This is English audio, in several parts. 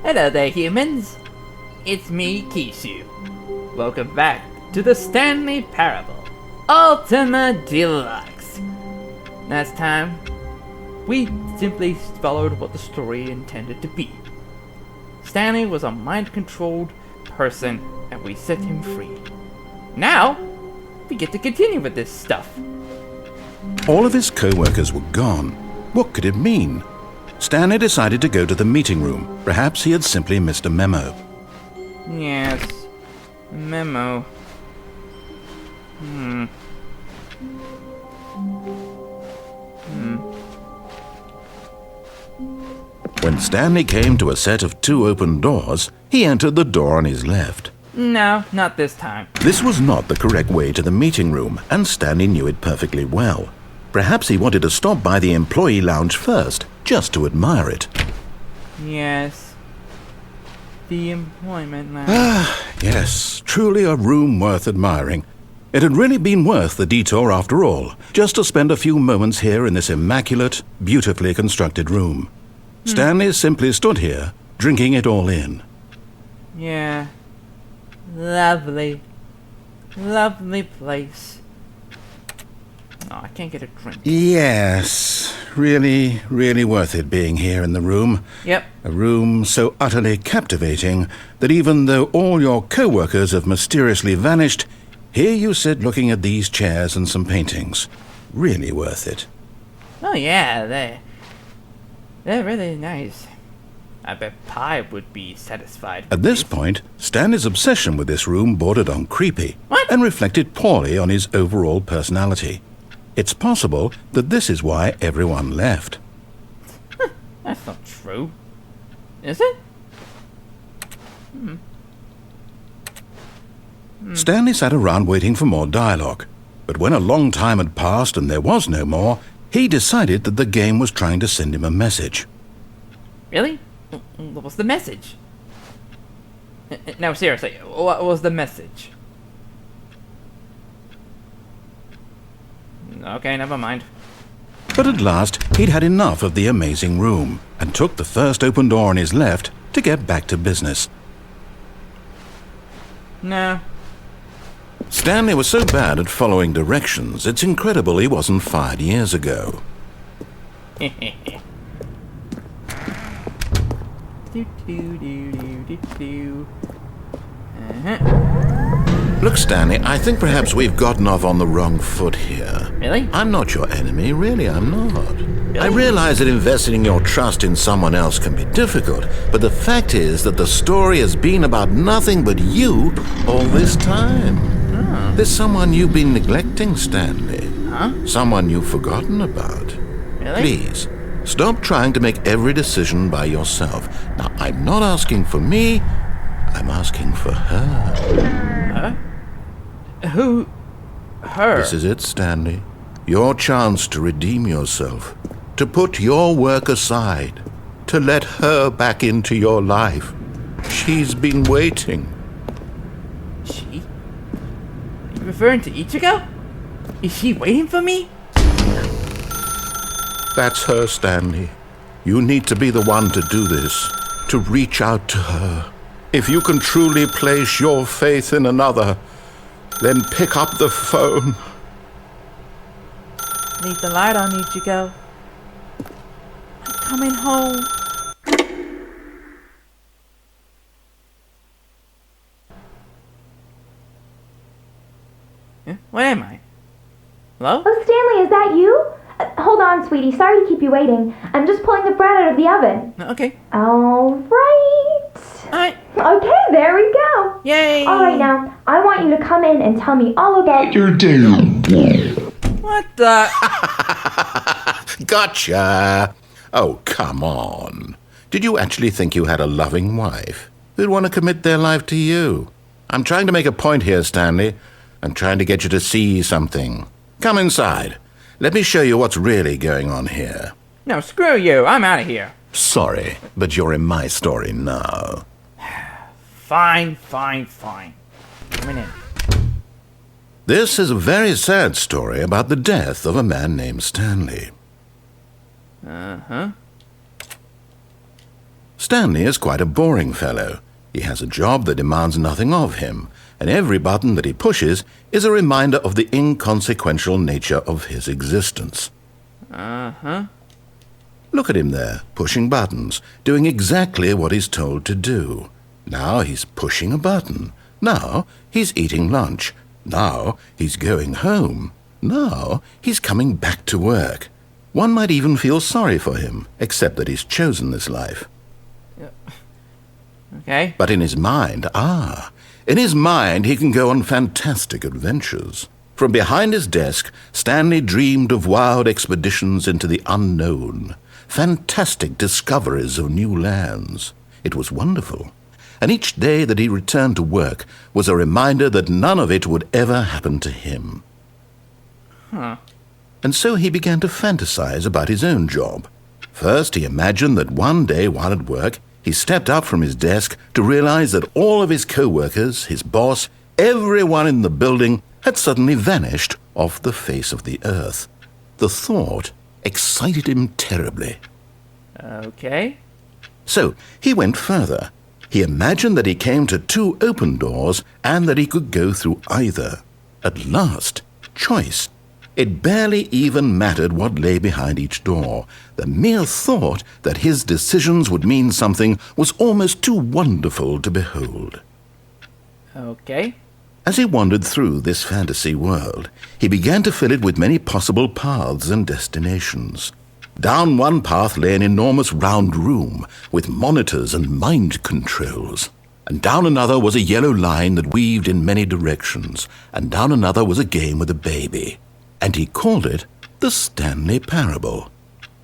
Hello there, humans. It's me, Kisshu. Welcome back to the Stanley Parable, Ultima Deluxe. Last time, we simply followed what the story intended to be. Stanley was a mind-controlled person, and we set him free. Now, we get to continue with this stuff. All of his co-workers were gone. What could it mean? Stanley decided to go to the meeting room. Perhaps he had simply missed a memo. Yes, memo. When Stanley came to a set of 2 open doors, he entered the door on his left. No, not this time. This was not the correct way to the meeting room, and Stanley knew it perfectly well. Perhaps he wanted to stop by the employee lounge first, just to admire it. Yes. The employment lounge. Yes, truly a room worth admiring. It had really been worth the detour after all, just to spend a few moments here in this immaculate, beautifully constructed room. Stanley simply stood here, drinking it all in. Yeah. Lovely. Lovely place. Oh, I can't get a drink. Yes, really, really worth it being here in the room. Yep. A room so utterly captivating that even though all your co-workers have mysteriously vanished, here you sit looking at these chairs and some paintings. Really worth it. Oh yeah, they're really nice. I bet Pi would be satisfied. At this point, Stanley's obsession with this room bordered on creepy. What? And reflected poorly on his overall personality. It's possible that this is why everyone left. That's not true. Is it? Stanley sat around waiting for more dialogue. But when a long time had passed and there was no more, he decided that the game was trying to send him a message. Really? What was the message? No, seriously, what was the message? Okay, never mind. But at last, he'd had enough of the amazing room and took the first open door on his left to get back to business. No. Stanley was so bad at following directions, it's incredible he wasn't fired years ago. Look, Stanley, I think perhaps we've gotten off on the wrong foot here. Really? I'm not your enemy, really, I'm not. Really? I realize that investing your trust in someone else can be difficult, but the fact is that the story has been about nothing but you all this time. Oh. There's someone you've been neglecting, Stanley. Huh? Someone you've forgotten about. Really? Please, stop trying to make every decision by yourself. Now, I'm not asking for me, I'm asking for her. Huh? Who? Her? This is it, Stanley. Your chance to redeem yourself. To put your work aside. To let her back into your life. She's been waiting. She? You referring to Ichigo? Is she waiting for me? That's her, Stanley. You need to be the one to do this. To reach out to her. If you can truly place your faith in another, then pick up the phone. Leave the light on, Ichigo. I'm coming home. Where am I? Hello? Oh, Stanley, is that you? Hold on, sweetie. Sorry to keep you waiting. I'm just pulling the bread out of the oven. Okay. All right. Alright. Okay, there we go. Yay! All right, now, I want you to come in and tell me all about Your damn. What the? Gotcha! Oh, come on. Did you actually think you had a loving wife who'd want to commit their life to you? I'm trying to make a point here, Stanley. I'm trying to get you to see something. Come inside. Let me show you what's really going on here. No, screw you. I'm out of here. Sorry, but you're in my story now. Fine. Coming in. This is a very sad story about the death of a man named Stanley. Uh-huh. Stanley is quite a boring fellow. He has a job that demands nothing of him, and every button that he pushes is a reminder of the inconsequential nature of his existence. Uh-huh. Look at him there, pushing buttons, doing exactly what he's told to do. Now he's pushing a button. Now he's eating lunch. Now he's going home. Now he's coming back to work. One might even feel sorry for him, except that he's chosen this life. Okay. But in his mind, he can go on fantastic adventures. From behind his desk, Stanley dreamed of wild expeditions into the unknown, fantastic discoveries of new lands. It was wonderful. And each day that he returned to work was a reminder that none of it would ever happen to him. Huh. And so he began to fantasize about his own job. First, he imagined that one day while at work, he stepped up from his desk to realize that all of his co-workers, his boss, everyone in the building had suddenly vanished off the face of the earth. The thought excited him terribly. Okay. So he went further. He imagined that he came to 2 open doors and that he could go through either. At last, choice. It barely even mattered what lay behind each door. The mere thought that his decisions would mean something was almost too wonderful to behold. Okay. As he wandered through this fantasy world, he began to fill it with many possible paths and destinations. Down one path lay an enormous round room with monitors and mind controls. And down another was a yellow line that weaved in many directions. And down another was a game with a baby. And he called it the Stanley Parable.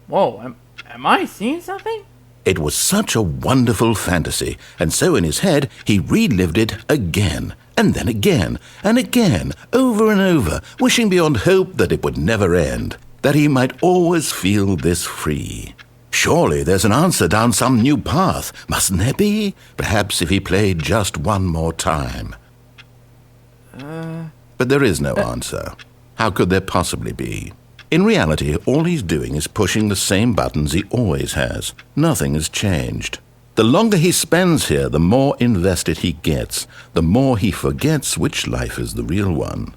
Whoa, am I seeing something? It was such a wonderful fantasy, and so in his head he relived it again, and then again, and again, over and over, wishing beyond hope that it would never end, that he might always feel this free. Surely there's an answer down some new path, mustn't there be? Perhaps if he played just one more time. But there is no answer. How could there possibly be? In reality, all he's doing is pushing the same buttons he always has. Nothing has changed. The longer he spends here, the more invested he gets, the more he forgets which life is the real one.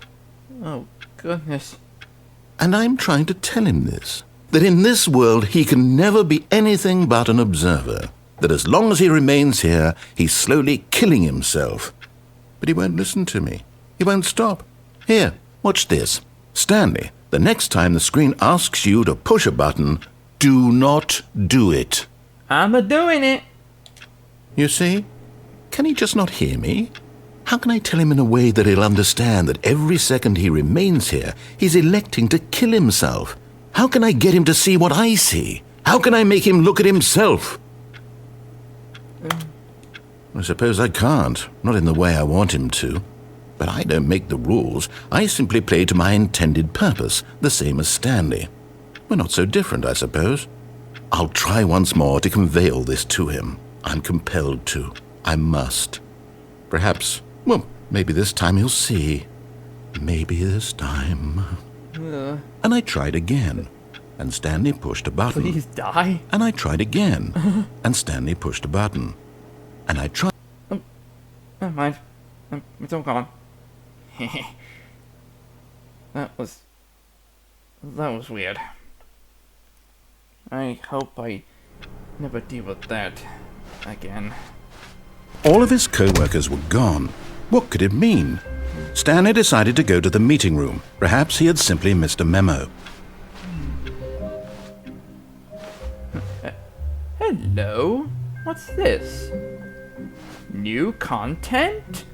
Oh, goodness. And I'm trying to tell him this, that in this world he can never be anything but an observer, that as long as he remains here, he's slowly killing himself. But he won't listen to me. He won't stop. Here, watch this. Stanley, the next time the screen asks you to push a button, do not do it. I'm doing it. You see? Can he just not hear me? How can I tell him in a way that he'll understand that every second he remains here, he's electing to kill himself? How can I get him to see what I see? How can I make him look at himself? I suppose I can't, not in the way I want him to. But I don't make the rules. I simply play to my intended purpose, the same as Stanley. We're not so different, I suppose. I'll try once more to convey all this to him. I'm compelled to. I must. Perhaps, well, maybe this time he'll see. Maybe this time. And I tried again. And Stanley pushed a button. Please die. And I tried again. And Stanley pushed a button. And I tried... Never mind. It's all gone. That was weird. I hope I never deal with that again. All of his co-workers were gone. What could it mean? Stanley decided to go to the meeting room. Perhaps he had simply missed a memo. Hello? What's this? New content?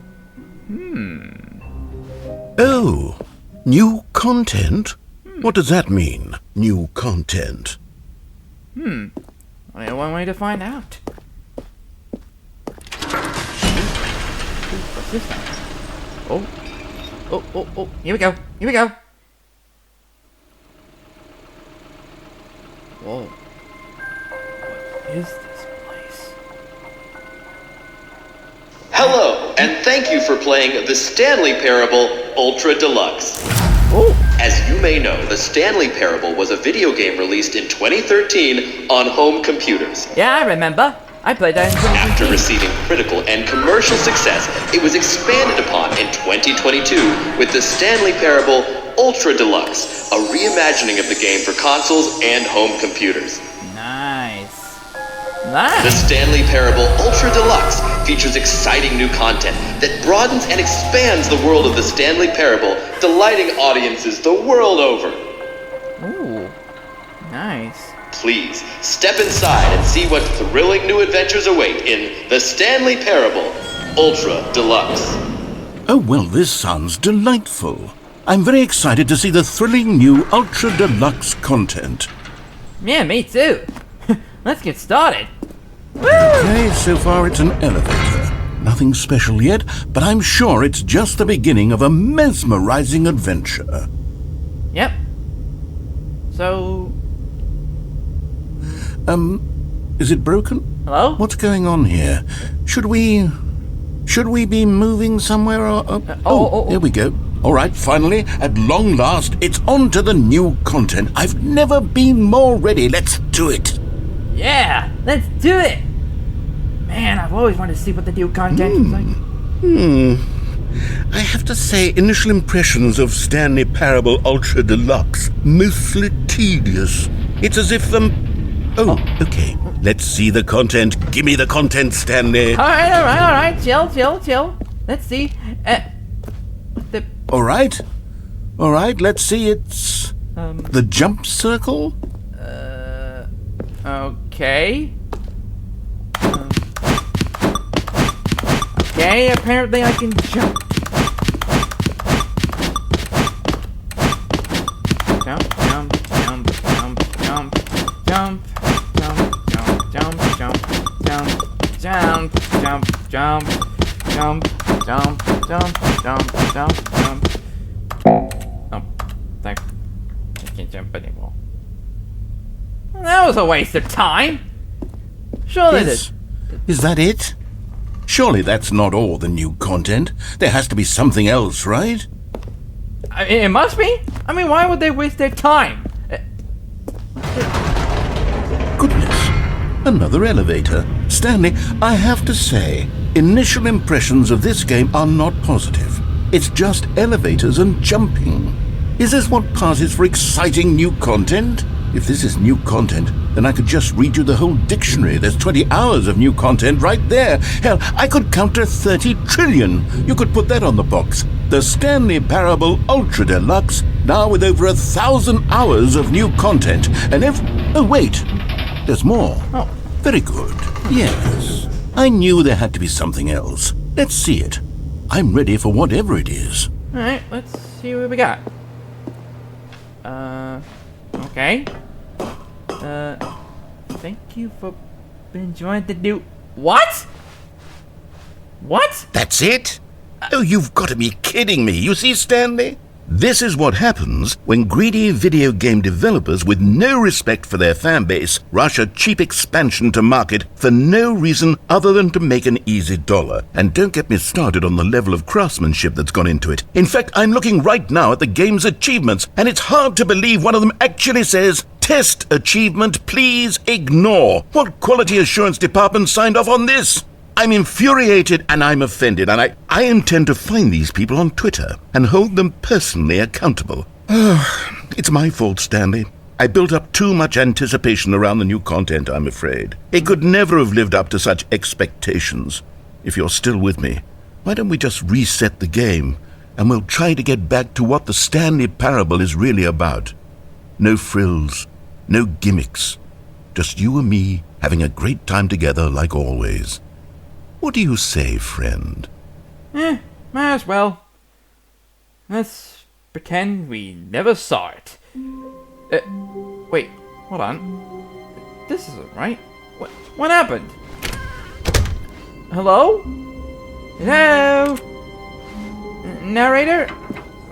Oh, new content? What does that mean, new content? Only one way to find out. What's this now? Oh, here we go. Whoa. What is this place? Hello, and thank you for playing the Stanley Parable Ultra Deluxe. Oh! As you may know, the Stanley Parable was a video game released in 2013 on home computers. Yeah, I remember. I played that in After 2015. receiving critical and commercial success, it was expanded upon in 2022 with the Stanley Parable Ultra Deluxe, a reimagining of the game for consoles and home computers. Nice. The Nice. Stanley Parable Ultra Deluxe features exciting new content that broadens and expands the world of the Stanley Parable, delighting audiences the world over. Ooh. Nice. Please, step inside and see what thrilling new adventures await in the Stanley Parable Ultra Deluxe. Oh, well, this sounds delightful. I'm very excited to see the thrilling new Ultra Deluxe content. Yeah, me too. Let's get started. Woo! Okay, so far it's an elevator. Nothing special yet, but I'm sure it's just the beginning of a mesmerizing adventure. Yep. So, Is it broken? hello? What's going on here? Should we be moving somewhere or... oh. There we go. All right, finally, at long last, it's on to the new content. I've never been more ready. Let's do it. Yeah, let's do it. Man, I've always wanted to see what the new content is like. I have to say, initial impressions of Stanley Parable Ultra Deluxe, mostly tedious. It's as if okay. Let's see the content. Give me the content, Stanley. All right. Chill. Let's see. All right, let's see. It's the jump circle. Okay. Okay, apparently I can jump. Jump. Oh, thanks. I can't jump anymore. Well, that was a waste of time. Surely this. Is that it? Surely that's not all the new content. There has to be something else, right? It must be. I mean, why would they waste their time? Goodness, another elevator. Stanley, I have to say, initial impressions of this game are not positive. It's just elevators and jumping. Is this what passes for exciting new content? If this is new content, then I could just read you the whole dictionary. There's 20 hours of new content right there. Hell, I could count to 30 trillion. You could put that on the box. The Stanley Parable Ultra Deluxe, now with over 1,000 hours of new content. And oh, wait. There's more. Oh. Very good. Yes. I knew there had to be something else. Let's see it. I'm ready for whatever it is. Alright, let's see what we got. Okay. Thank you for enjoying the new... What? What? That's it? Oh, you've got to be kidding me. You see, Stanley? This is what happens when greedy video game developers with no respect for their fan base rush a cheap expansion to market for no reason other than to make an easy dollar. And don't get me started on the level of craftsmanship that's gone into it. In fact, I'm looking right now at the game's achievements, and it's hard to believe one of them actually says, "Test achievement, please ignore." What quality assurance department signed off on this? I'm infuriated and I'm offended, and I intend to find these people on Twitter and hold them personally accountable. It's my fault, Stanley. I built up too much anticipation around the new content, I'm afraid. It could never have lived up to such expectations. If you're still with me, why don't we just reset the game, and we'll try to get back to what the Stanley Parable is really about. No frills, no gimmicks. Just you and me having a great time together like always. What do you say, friend? Might as well. Let's pretend we never saw it. Wait, hold on. This isn't right. What happened? Hello? Hello? Narrator?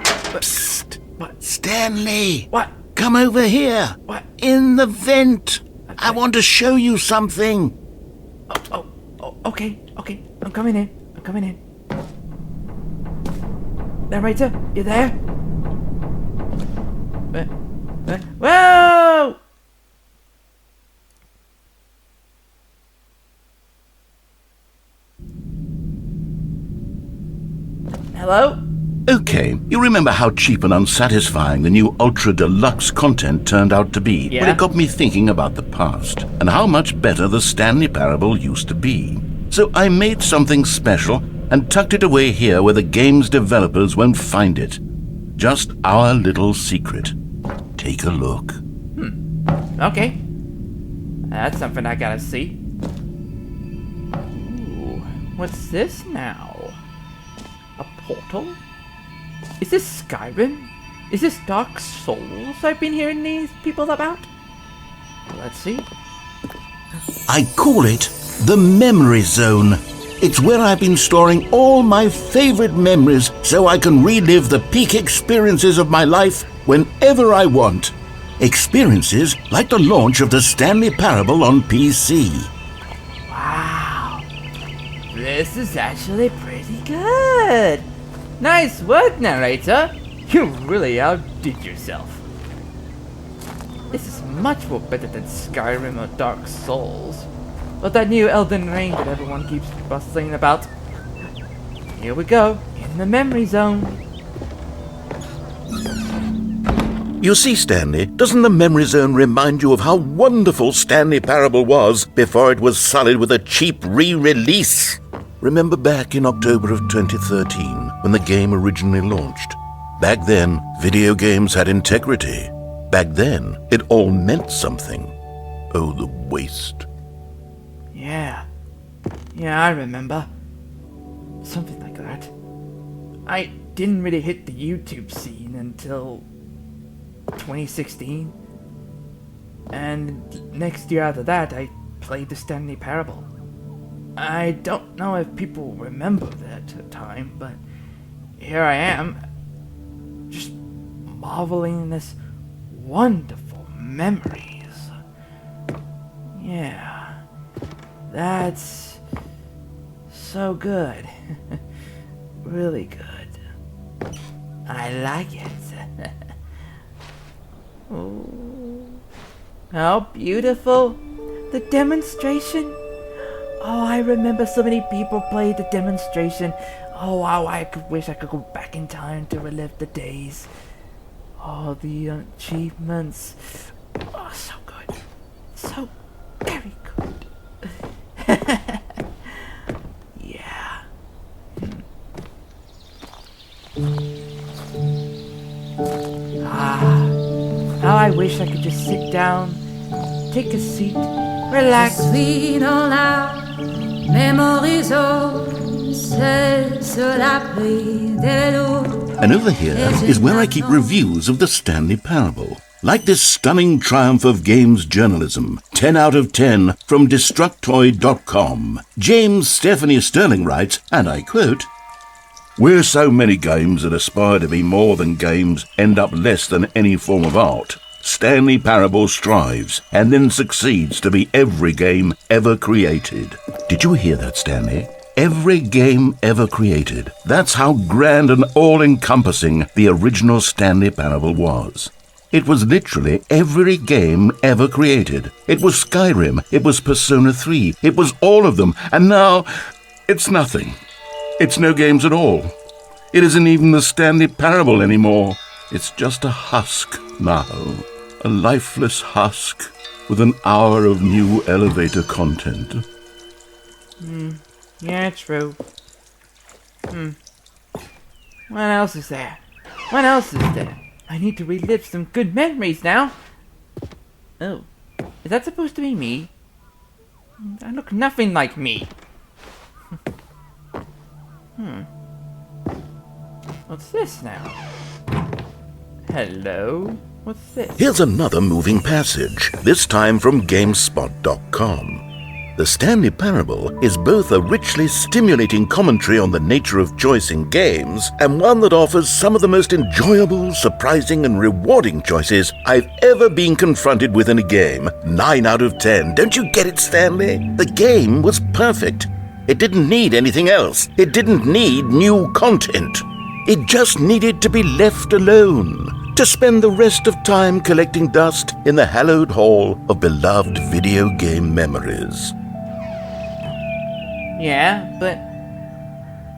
Psst! What? Stanley! What? Come over here! What? In the vent! I want to show you something! Oh, okay. I'm coming in. Narrator, you there? Whoa! Hello? Okay, you remember how cheap and unsatisfying the new Ultra Deluxe content turned out to be? Yeah. Well, it got me thinking about the past and how much better the Stanley Parable used to be. So I made something special and tucked it away here where the game's developers won't find it. Just our little secret. Take a look. Okay. That's something I gotta see. Ooh, what's this now? A portal? Is this Skyrim? Is this Dark Souls I've been hearing these people about? Let's see. I call it the Memory Zone. It's where I've been storing all my favorite memories so I can relive the peak experiences of my life whenever I want. Experiences like the launch of the Stanley Parable on PC. Wow. This is actually pretty good. Nice work, narrator. You really outdid yourself. This is much more better than Skyrim or Dark Souls. Or that new Elden Ring that everyone keeps bustling about. Here we go, in the Memory Zone. You see, Stanley, doesn't the Memory Zone remind you of how wonderful Stanley Parable was before it was sullied with a cheap re-release? Remember back in October of 2013, when the game originally launched? Back then, video games had integrity. Back then, it all meant something. Oh, the waste. Yeah, I remember. Something like that. I didn't really hit the YouTube scene until 2016. And next year after that, I played the Stanley Parable. I don't know if people remember that time, but here I am, just marveling in this wonderful memories. Yeah, that's so good. Really good. I like it. Oh, how beautiful. The demonstration. Oh, I remember so many people played the demonstration. Oh, wow, wish I could go back in time to relive the days. Oh, the achievements. Oh, so good. So very good. Yeah. How I wish I could just sit down, take a seat, relax. Suis dans la memory zone, seul sur l'abri de l'eau. And over here is where I keep reviews of the Stanley Parable. Like this stunning triumph of games journalism, 10 out of 10 from Destructoid.com. James Stephanie Sterling writes, and I quote, "Where so many games that aspire to be more than games end up less than any form of art, Stanley Parable strives and then succeeds to be every game ever created." Did you hear that, Stanley? Every game ever created. That's how grand and all-encompassing the original Stanley Parable was. It was literally every game ever created. It was Skyrim, it was Persona 3, it was all of them, and now it's nothing. It's no games at all. It isn't even the Stanley Parable anymore. It's just a husk now. A lifeless husk with an hour of new elevator content. Yeah, true. What else is there? What else is there? I need to relive some good memories now. Oh, is that supposed to be me? I look nothing like me. What's this now? Hello? What's this? Here's another moving passage, this time from GameSpot.com. The Stanley Parable is both a richly stimulating commentary on the nature of choice in games and one that offers some of the most enjoyable, surprising, and rewarding choices I've ever been confronted with in a game. 9 out of 10. Don't you get it, Stanley? The game was perfect. It didn't need anything else. It didn't need new content. It just needed to be left alone, to spend the rest of time collecting dust in the hallowed hall of beloved video game memories. Yeah, but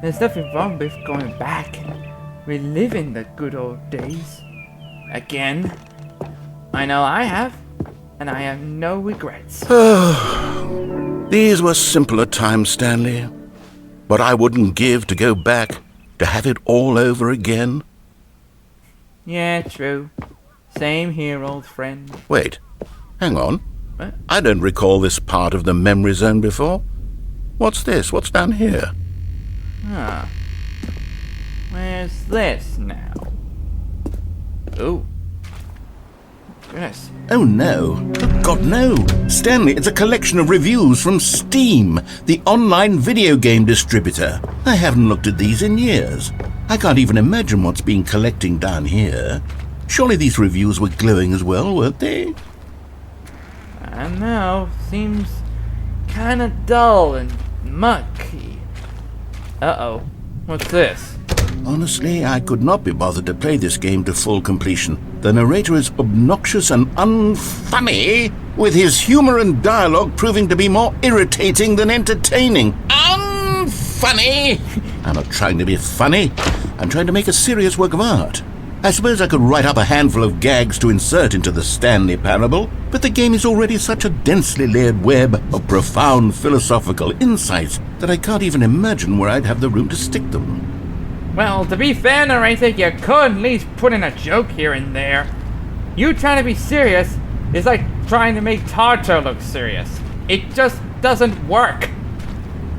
There's nothing wrong with going back and reliving the good old days. Again. I know I have, and I have no regrets. These were simpler times, Stanley. What I wouldn't give to go back, to have it all over again. Yeah, true. Same here, old friend. Wait, hang on. What? I don't recall this part of the memory zone before. What's this? What's down here? Huh. Where's this now? Oh. Goodness. Oh no. Oh, God, no. Stanley, it's a collection of reviews from Steam, the online video game distributor. I haven't looked at these in years. I can't even imagine what's been collecting down here. Surely these reviews were glowing as well, weren't they? I don't know. Seems kinda dull and mucky. Uh-oh. What's this? Honestly, I could not be bothered to play this game to full completion. The narrator is obnoxious and unfunny, with his humor and dialogue proving to be more irritating than entertaining. Unfunny! I'm not trying to be funny. I'm trying to make a serious work of art. I suppose I could write up a handful of gags to insert into the Stanley Parable, but the game is already such a densely layered web of profound philosophical insights that I can't even imagine where I'd have the room to stick them. Well, to be fair, narrator, you could at least put in a joke here and there. You trying to be serious is like trying to make Tartar look serious. It just doesn't work.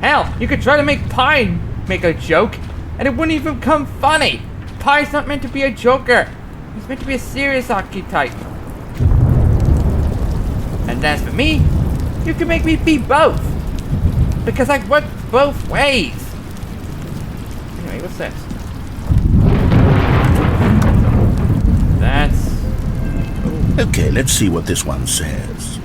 Hell, you could try to make Pie make a joke, and it wouldn't even come funny. Pie's not meant to be a joker. He's meant to be a serious archetype. And as for me, you can make me be both. Because I work both ways. Anyway, what's this? That's... Okay, let's see what this one says.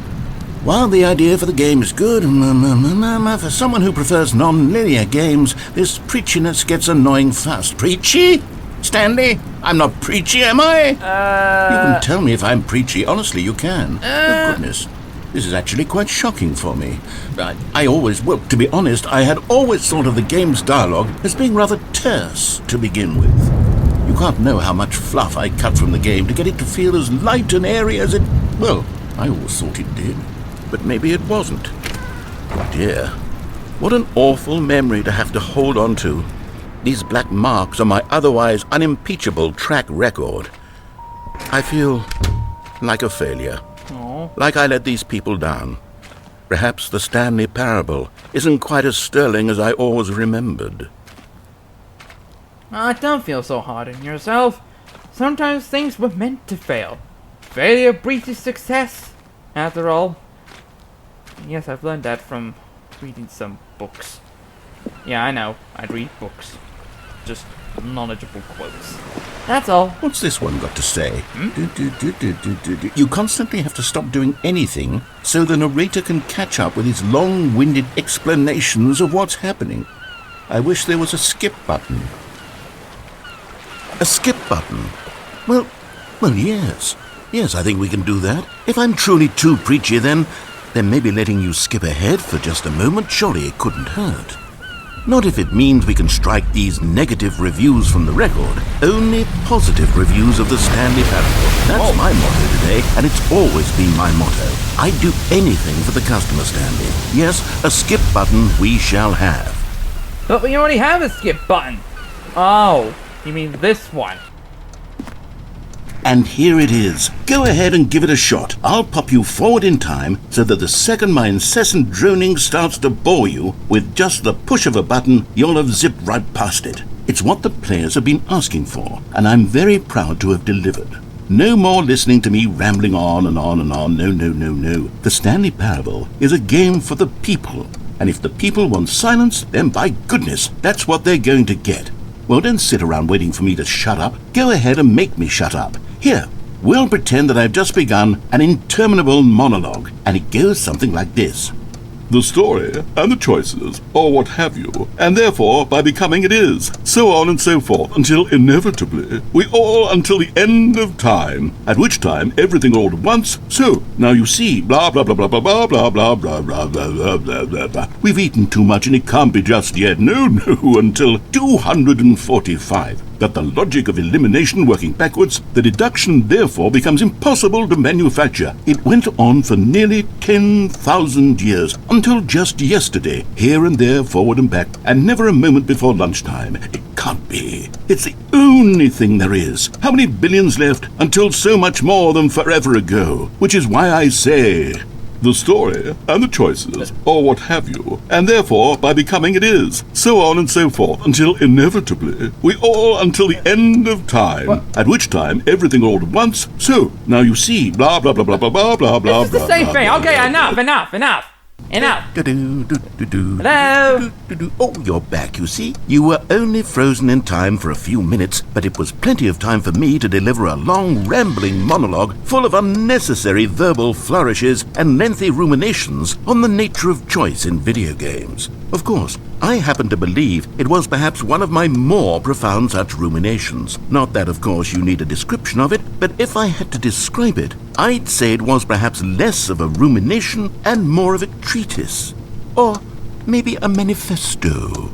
While the idea for the game is good, for someone who prefers non-linear games, this preachiness gets annoying fast. Preachy? Stanley? I'm not preachy, am I? You can tell me if I'm preachy. Honestly, you can. Oh, goodness. This is actually quite shocking for me. Well, to be honest, I had always thought of the game's dialogue as being rather terse to begin with. You can't know how much fluff I cut from the game to get it to feel as light and airy as it... Well, I always thought it did. But maybe it wasn't. Oh dear. What an awful memory to have to hold on to. These black marks are my otherwise unimpeachable track record. I feel like a failure. Aww. Like I let these people down. Perhaps the Stanley Parable isn't quite as sterling as I always remembered. Don't feel so hard on yourself. Sometimes things were meant to fail. Failure breeds success, after all. Yes, I've learned that from reading some books. Yeah, I know. I'd read books. Just knowledgeable quotes. That's all. What's this one got to say? You constantly have to stop doing anything so the narrator can catch up with his long-winded explanations of what's happening. I wish there was a skip button. A skip button? Well, yes. Yes, I think we can do that. If I'm truly too preachy, then maybe letting you skip ahead for just a moment, surely it couldn't hurt. Not if it means we can strike these negative reviews from the record. Only positive reviews of the Stanley Parable. That's my motto today, and it's always been my motto. I'd do anything for the customer, Stanley. Yes, a skip button we shall have. But we already have a skip button. Oh, you mean this one? And here it is. Go ahead and give it a shot. I'll pop you forward in time so that the second my incessant droning starts to bore you, with just the push of a button, you'll have zipped right past it. It's what the players have been asking for, and I'm very proud to have delivered. No more listening to me rambling on and on and on. No. The Stanley Parable is a game for the people, and if the people want silence, then by goodness, that's what they're going to get. Well, don't sit around waiting for me to shut up. Go ahead and make me shut up. Here, we'll pretend that I've just begun an interminable monologue, and it goes something like this. the story, and the choices, or what have you, and therefore by becoming it is, so on and so forth, until inevitably, we all until the end of time, at which time everything all at once, so, now you see, blah blah blah blah blah blah blah blah blah blah blah blah blah blah blah. We've eaten too much and it can't be just yet, no, until 245. That the logic of elimination working backwards, the deduction therefore becomes impossible to manufacture. It went on for nearly 10,000 years, until just yesterday, here and there, forward and back, and never a moment before lunchtime. It can't be. It's the only thing there is. How many billions left until so much more than forever ago? Which is why I say, the story, and the choices, or what have you, and therefore by becoming it is, so on and so forth, until inevitably, we all until the end of time, at which time everything all at once, so, now you see, blah blah blah blah blah blah blah blah. It's the same thing. Okay, enough. Hello? Oh, you're back, you see. You were only frozen in time for a few minutes, but it was plenty of time for me to deliver a long, rambling monologue full of unnecessary verbal flourishes and lengthy ruminations on the nature of choice in video games. Of course, I happen to believe it was perhaps one of my more profound such ruminations. Not that, of course, you need a description of it, but if I had to describe it, I'd say it was perhaps less of a rumination and more of a treatise. Or maybe a manifesto.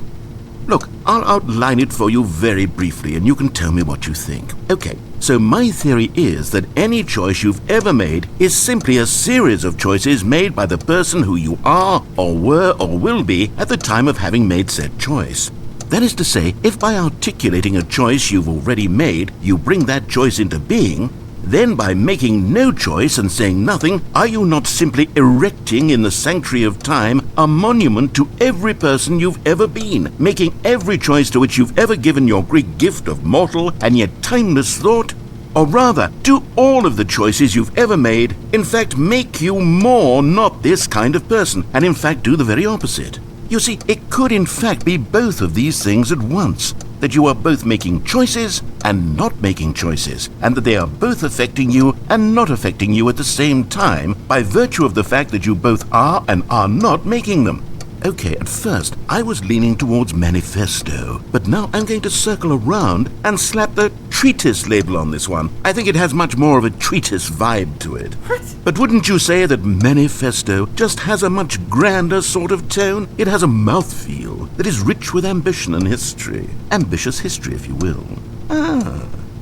Look, I'll outline it for you very briefly and you can tell me what you think. Okay, so my theory is that any choice you've ever made is simply a series of choices made by the person who you are or were or will be at the time of having made said choice. That is to say, if by articulating a choice you've already made, you bring that choice into being, then by making no choice and saying nothing, are you not simply erecting in the sanctuary of time a monument to every person you've ever been, making every choice to which you've ever given your Greek gift of mortal and yet timeless thought? Or rather, do all of the choices you've ever made, in fact, make you more not this kind of person, and in fact do the very opposite? You see, it could in fact be both of these things at once, that you are both making choices and not making choices, and that they are both affecting you and not affecting you at the same time by virtue of the fact that you both are and are not making them. Okay, at first, I was leaning towards manifesto, but now I'm going to circle around and slap the treatise label on this one. I think it has much more of a treatise vibe to it. What? But wouldn't you say that manifesto just has a much grander sort of tone? It has a mouthfeel that is rich with ambition and history. Ambitious history, if you will.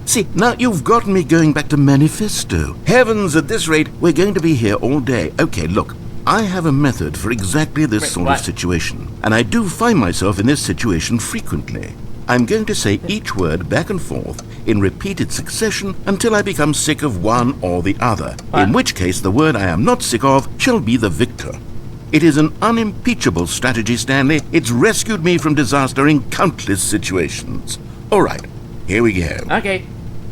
See, now you've gotten me going back to manifesto. Heavens, at this rate, we're going to be here all day. Okay, look. I have a method for exactly this sort of situation, and I do find myself in this situation frequently. I'm going to say each word back and forth in repeated succession until I become sick of one or the other, in which case the word I am not sick of shall be the victor. It is an unimpeachable strategy, Stanley. It's rescued me from disaster in countless situations. All right, here we go. Okay.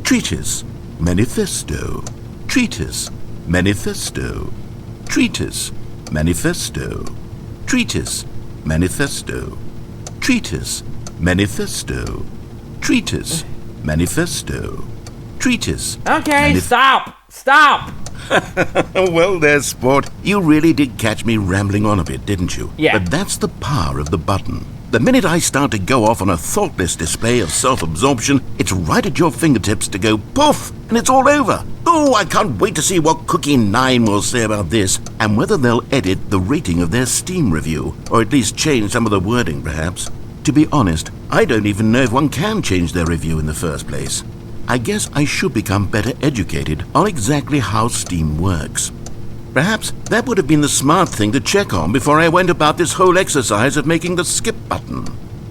Treatise, manifesto. Treatise, manifesto. Treatise, manifesto. Treatise, manifesto. Treatise, manifesto. Treatise, manifesto. Treatise. Okay, stop! Well, there's sport. You really did catch me rambling on a bit, didn't you? Yeah. But that's the power of the button. The minute I start to go off on a thoughtless display of self-absorption, it's right at your fingertips to go poof, and it's all over. Oh, I can't wait to see what Cookie 9 will say about this, and whether they'll edit the rating of their Steam review, or at least change some of the wording, perhaps. To be honest, I don't even know if one can change their review in the first place. I guess I should become better educated on exactly how Steam works. Perhaps that would have been the smart thing to check on before I went about this whole exercise of making the skip button.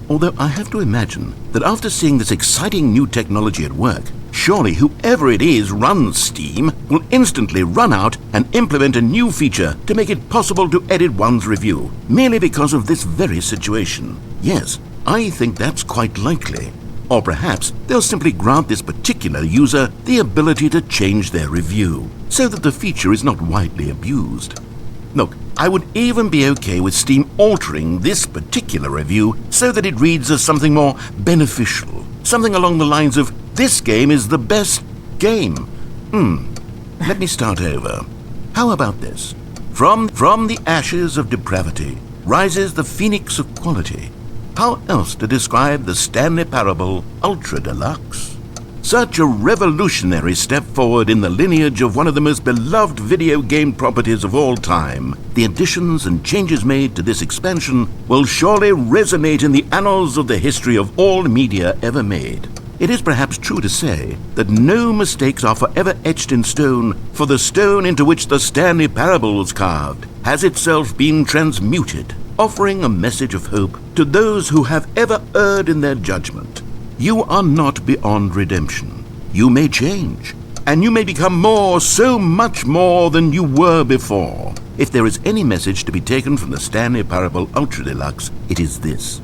Although I have to imagine that after seeing this exciting new technology at work, surely whoever it is runs Steam will instantly run out and implement a new feature to make it possible to edit one's review, merely because of this very situation. Yes, I think that's quite likely. Or perhaps they'll simply grant this particular user the ability to change their review, so that the feature is not widely abused. Look, I would even be okay with Steam altering this particular review so that it reads as something more beneficial. Something along the lines of, this game is the best game. Let me start over. How about this? From the ashes of depravity rises the phoenix of quality. How else to describe the Stanley Parable Ultra Deluxe? Such a revolutionary step forward in the lineage of one of the most beloved video game properties of all time, the additions and changes made to this expansion will surely resonate in the annals of the history of all media ever made. It is perhaps true to say that no mistakes are forever etched in stone, for the stone into which the Stanley Parable was carved has itself been transmuted, offering a message of hope to those who have ever erred in their judgment. You are not beyond redemption. You may change, and you may become more, so much more than you were before. If there is any message to be taken from the Stanley Parable Ultra Deluxe, it is this.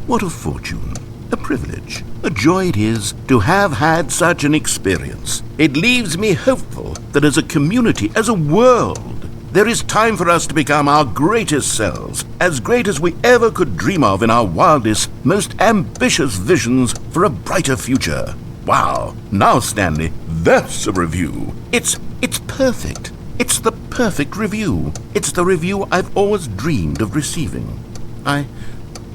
What a fortune, a privilege, a joy it is to have had such an experience. It leaves me hopeful that as a community, as a world, there is time for us to become our greatest selves, as great as we ever could dream of in our wildest, most ambitious visions for a brighter future. Wow, now Stanley, that's a review. It's perfect. It's the perfect review. It's the review I've always dreamed of receiving. I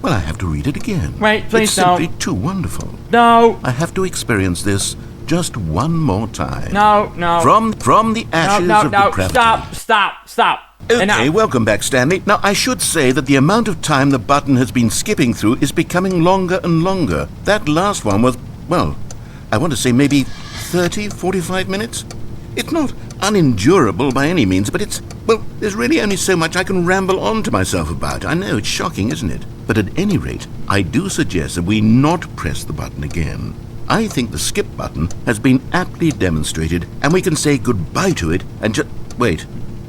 have to read it again. Wait, please don't. It's simply too wonderful. No. I have to experience this just one more time. No. From the ashes of depravity. Stop. Okay, Enough. welcome back, Stanley. Now, I should say that the amount of time the button has been skipping through is becoming longer and longer. That last one was, well, I want to say maybe 30, 45 minutes? It's not unendurable by any means, but there's really only so much I can ramble on to myself about. I know, it's shocking, isn't it? But at any rate, I do suggest that we not press the button again. I think the skip button has been aptly demonstrated, and we can say goodbye to it and just... Wait,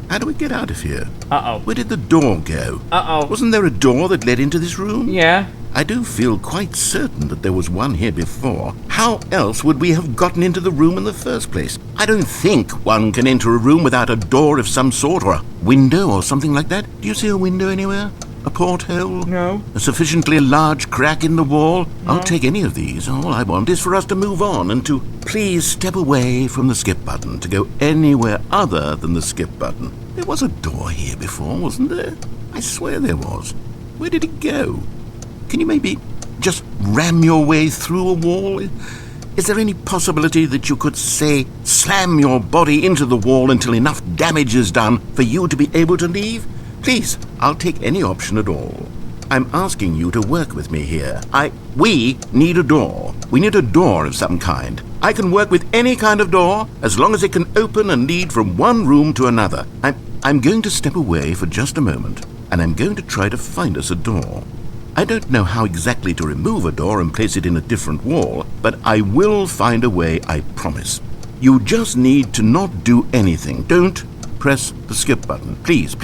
how do we get out of here? Uh-oh. Where did the door go? Uh-oh. Wasn't there a door that led into this room? Yeah. I do feel quite certain that there was one here before. How else would we have gotten into the room in the first place? I don't think one can enter a room without a door of some sort, or a window or something like that. Do you see a window anywhere? A porthole? No. A sufficiently large crack in the wall? No. I'll take any of these. All I want is for us to move on and to please step away from the skip button, to go anywhere other than the skip button. There was a door here before, wasn't there? I swear there was. Where did it go? Can you maybe just ram your way through a wall? Is there any possibility that you could, say, slam your body into the wall until enough damage is done for you to be able to leave? Please, I'll take any option at all. I'm asking you to work with me here. We need a door. We need a door of some kind. I can work with any kind of door, as long as it can open and lead from one room to another. I'm going to step away for just a moment, and I'm going to try to find us a door. I don't know how exactly to remove a door and place it in a different wall, but I will find a way, I promise. You just need to not do anything. Don't press the skip button. Please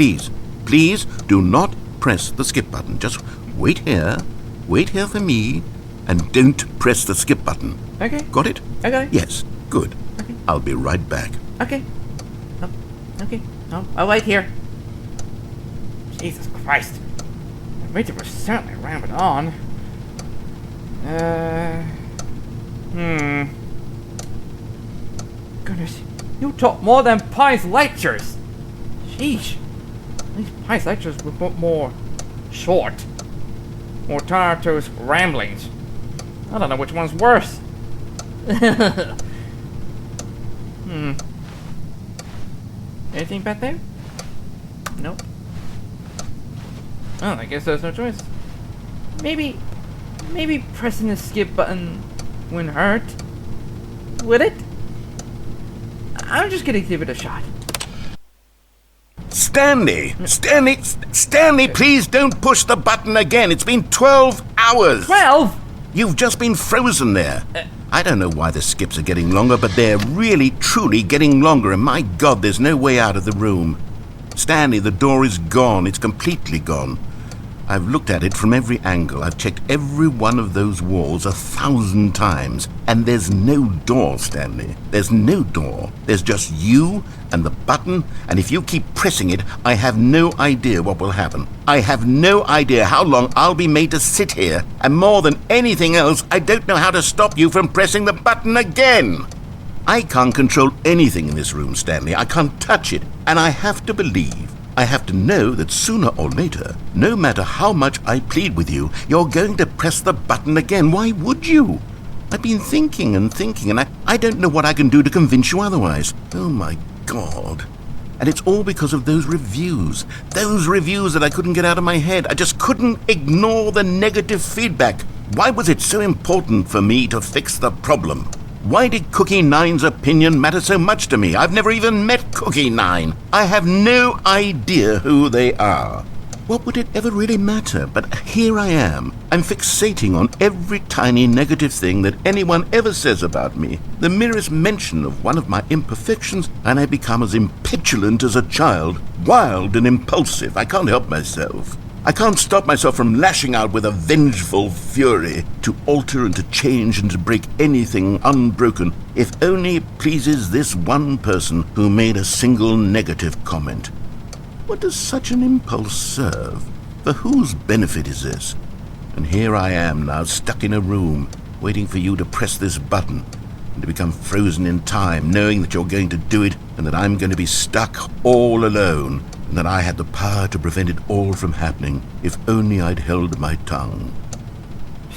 do not press the skip button. Just wait here for me, and don't press the skip button. Okay. Got it? Okay. Yes, good. Okay. I'll be right back. Okay. Okay. I'll wait here. Jesus Christ. The meter was certainly ramping on. Goodness, you talk more than Pi's lectures. Sheesh. These Pi's lectures were more short. More tired to his ramblings. I don't know which one's worse. Anything back there? Nope. Oh, I guess there's no choice. Maybe pressing the skip button wouldn't hurt. Would it? I'm just gonna give it a shot. Stanley, please don't push the button again. It's been 12 hours. 12? You've just been frozen there. I don't know why the skips are getting longer, but they're really, truly getting longer, and my God, there's no way out of the room. Stanley, the door is gone. It's completely gone. I've looked at it from every angle. I've checked every one of those walls 1,000 times, and there's no door, Stanley. There's no door. There's just you and the button, and if you keep pressing it, I have no idea what will happen. I have no idea how long I'll be made to sit here, and more than anything else, I don't know how to stop you from pressing the button again. I can't control anything in this room, Stanley. I can't touch it, and I have to believe I have to know that sooner or later, no matter how much I plead with you, you're going to press the button again. Why would you? I've been thinking, and I don't know what I can do to convince you otherwise. Oh my God. And it's all because of those reviews that I couldn't get out of my head. I just couldn't ignore the negative feedback. Why was it so important for me to fix the problem? Why did Cookie Nine's opinion matter so much to me? I've never even met Cookie Nine. I have no idea who they are. What would it ever really matter? But here I am. I'm fixating on every tiny negative thing that anyone ever says about me. The merest mention of one of my imperfections, and I become as impetulant as a child, wild and impulsive. I can't help myself. I can't stop myself from lashing out with a vengeful fury to alter and to change and to break anything unbroken, if only it pleases this one person who made a single negative comment. What does such an impulse serve? For whose benefit is this? And here I am now, stuck in a room, waiting for you to press this button, and to become frozen in time, knowing that you're going to do it, and that I'm going to be stuck all alone, and that I had the power to prevent it all from happening, if only I'd held my tongue.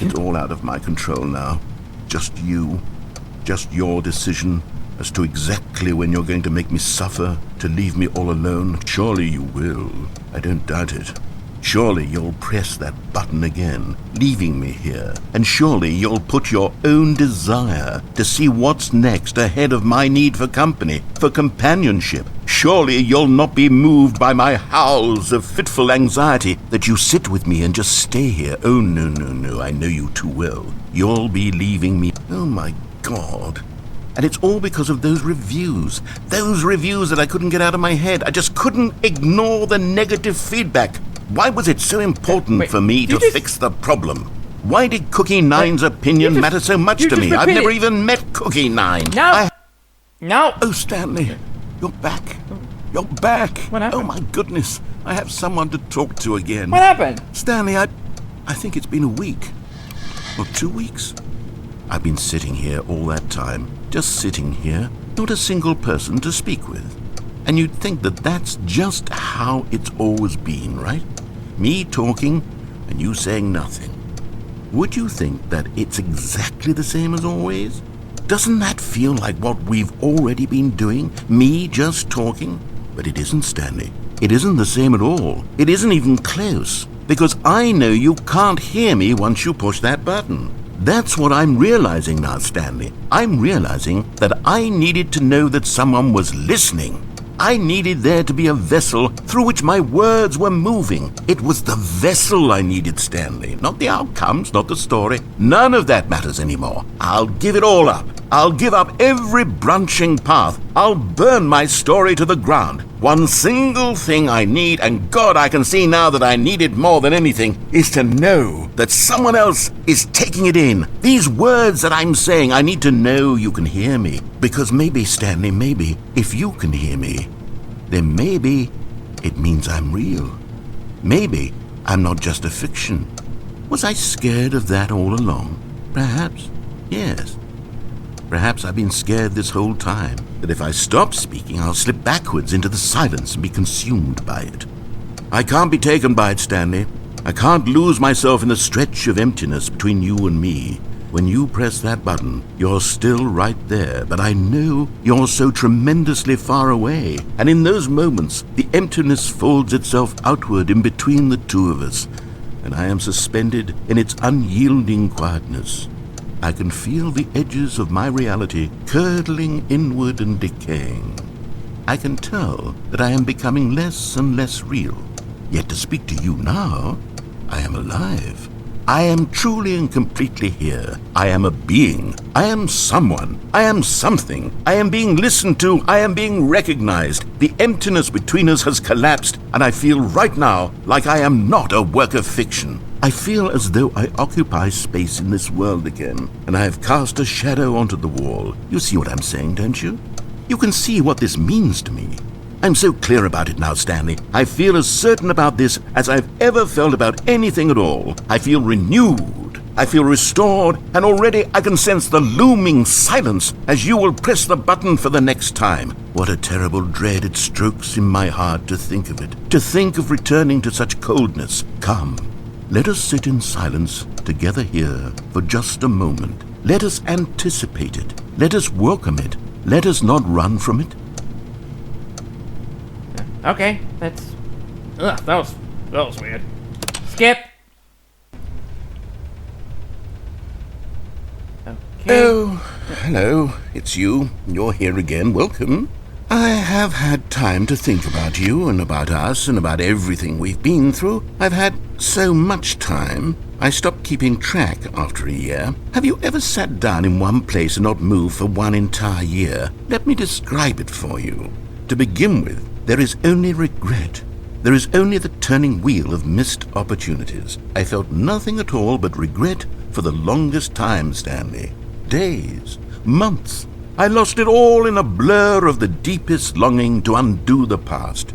It's all out of my control now. Just you. Just your decision as to exactly when you're going to make me suffer, to leave me all alone. Surely you will. I don't doubt it. Surely you'll press that button again, leaving me here. And surely you'll put your own desire to see what's next ahead of my need for company, for companionship. Surely you'll not be moved by my howls of fitful anxiety, that you sit with me and just stay here. Oh, no, I know you too well. You'll be leaving me. Oh, my God. And it's all because of those reviews that I couldn't get out of my head. I just couldn't ignore the negative feedback. Why was it so important for me to fix the problem? Why did Cookie Nine's opinion matter so much to me? I've never even met Cookie Nine. No. Oh, Stanley, you're back. You're back. What happened? Oh, my goodness. I have someone to talk to again. What happened? Stanley, I think it's been a week. Or 2 weeks. I've been sitting here all that time. Just sitting here. Not a single person to speak with. And you'd think that that's just how it's always been, right? Me talking and you saying nothing. Would you think that it's exactly the same as always? Doesn't that feel like what we've already been doing? Me just talking? But it isn't, Stanley. It isn't the same at all. It isn't even close. Because I know you can't hear me once you push that button. That's what I'm realizing now, Stanley. I'm realizing that I needed to know that someone was listening. I needed there to be a vessel through which my words were moving. It was the vessel I needed, Stanley. Not the outcomes, not the story. None of that matters anymore. I'll give it all up. I'll give up every branching path. I'll burn my story to the ground. One single thing I need, and God, I can see now that I need it more than anything, is to know that someone else is taking it in. These words that I'm saying, I need to know you can hear me. Because maybe, Stanley, maybe, if you can hear me, then maybe it means I'm real. Maybe I'm not just a fiction. Was I scared of that all along? Perhaps, yes. Perhaps I've been scared this whole time, that if I stop speaking, I'll slip backwards into the silence and be consumed by it. I can't be taken by it, Stanley. I can't lose myself in the stretch of emptiness between you and me. When you press that button, you're still right there, but I know you're so tremendously far away. And in those moments, the emptiness folds itself outward in between the two of us, and I am suspended in its unyielding quietness. I can feel the edges of my reality curdling inward and decaying. I can tell that I am becoming less and less real. Yet to speak to you now, I am alive. I am truly and completely here. I am a being. I am someone. I am something. I am being listened to. I am being recognized. The emptiness between us has collapsed, and I feel right now like I am not a work of fiction. I feel as though I occupy space in this world again, and I have cast a shadow onto the wall. You see what I'm saying, don't you? You can see what this means to me. I'm so clear about it now, Stanley. I feel as certain about this as I've ever felt about anything at all. I feel renewed. I feel restored, and already I can sense the looming silence as you will press the button for the next time. What a terrible dread it strokes in my heart to think of it, to think of returning to such coldness. Come, let us sit in silence together here for just a moment. Let us anticipate it. Let us welcome it. Let us not run from it. Okay, that's... Ugh, that was weird. Skip! Okay. Oh, hello. It's you. You're here again. Welcome. I have had time to think about you and about us and about everything we've been through. I've had so much time. I stopped keeping track after a year. Have you ever sat down in one place and not moved for one entire year? Let me describe it for you. To begin with, there is only regret. There is only the turning wheel of missed opportunities. I felt nothing at all but regret for the longest time, Stanley. Days, months. I lost it all in a blur of the deepest longing to undo the past.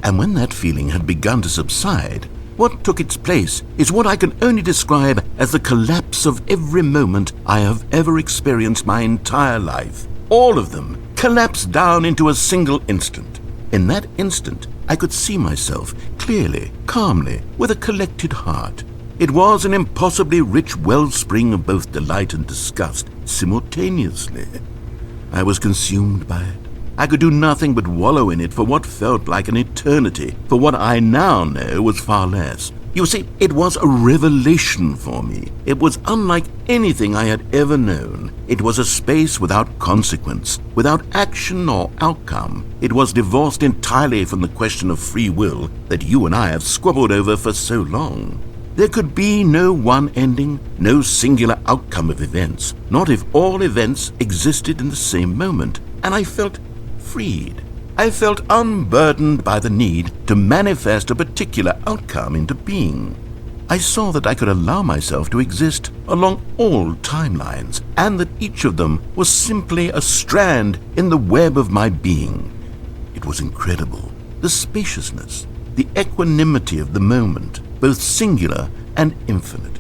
And when that feeling had begun to subside, what took its place is what I can only describe as the collapse of every moment I have ever experienced my entire life. All of them collapsed down into a single instant. In that instant, I could see myself clearly, calmly, with a collected heart. It was an impossibly rich wellspring of both delight and disgust simultaneously. I was consumed by it. I could do nothing but wallow in it for what felt like an eternity, for what I now know was far less. You see, it was a revelation for me. It was unlike anything I had ever known. It was a space without consequence, without action or outcome. It was divorced entirely from the question of free will that you and I have squabbled over for so long. There could be no one ending, no singular outcome of events, not if all events existed in the same moment, and I felt freed. I felt unburdened by the need to manifest a particular outcome into being. I saw that I could allow myself to exist along all timelines, and that each of them was simply a strand in the web of my being. It was incredible, the spaciousness, the equanimity of the moment, both singular and infinite.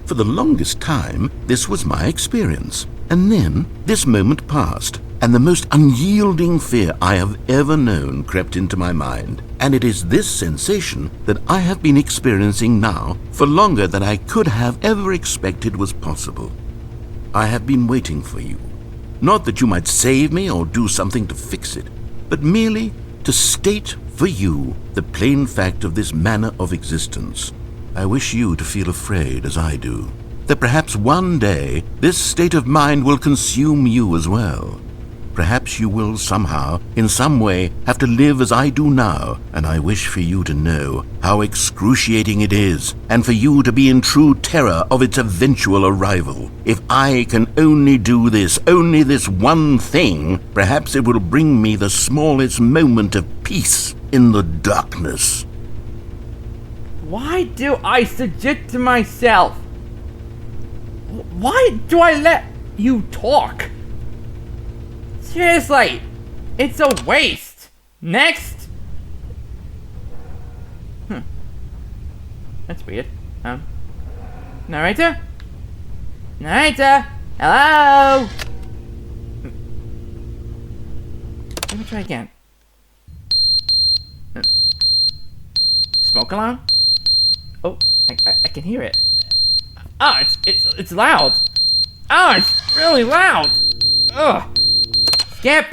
For the longest time, this was my experience. And then this moment passed, and the most unyielding fear I have ever known crept into my mind. And it is this sensation that I have been experiencing now for longer than I could have ever expected was possible. I have been waiting for you. Not that you might save me or do something to fix it, but merely to state for you the plain fact of this manner of existence. I wish you to feel afraid as I do, that perhaps one day this state of mind will consume you as well. Perhaps you will somehow, in some way, have to live as I do now, and I wish for you to know how excruciating it is, and for you to be in true terror of its eventual arrival. If I can only do this, only this one thing, perhaps it will bring me the smallest moment of peace in the darkness. Why do I suggest to myself? Why do I let you talk? Seriously, it's a waste. Next. That's weird. Narrator? Narrator? Hello? Let me try again. Smoke alarm? Oh, I can hear it. Oh, it's loud. Oh, it's really loud. Ugh. Skip.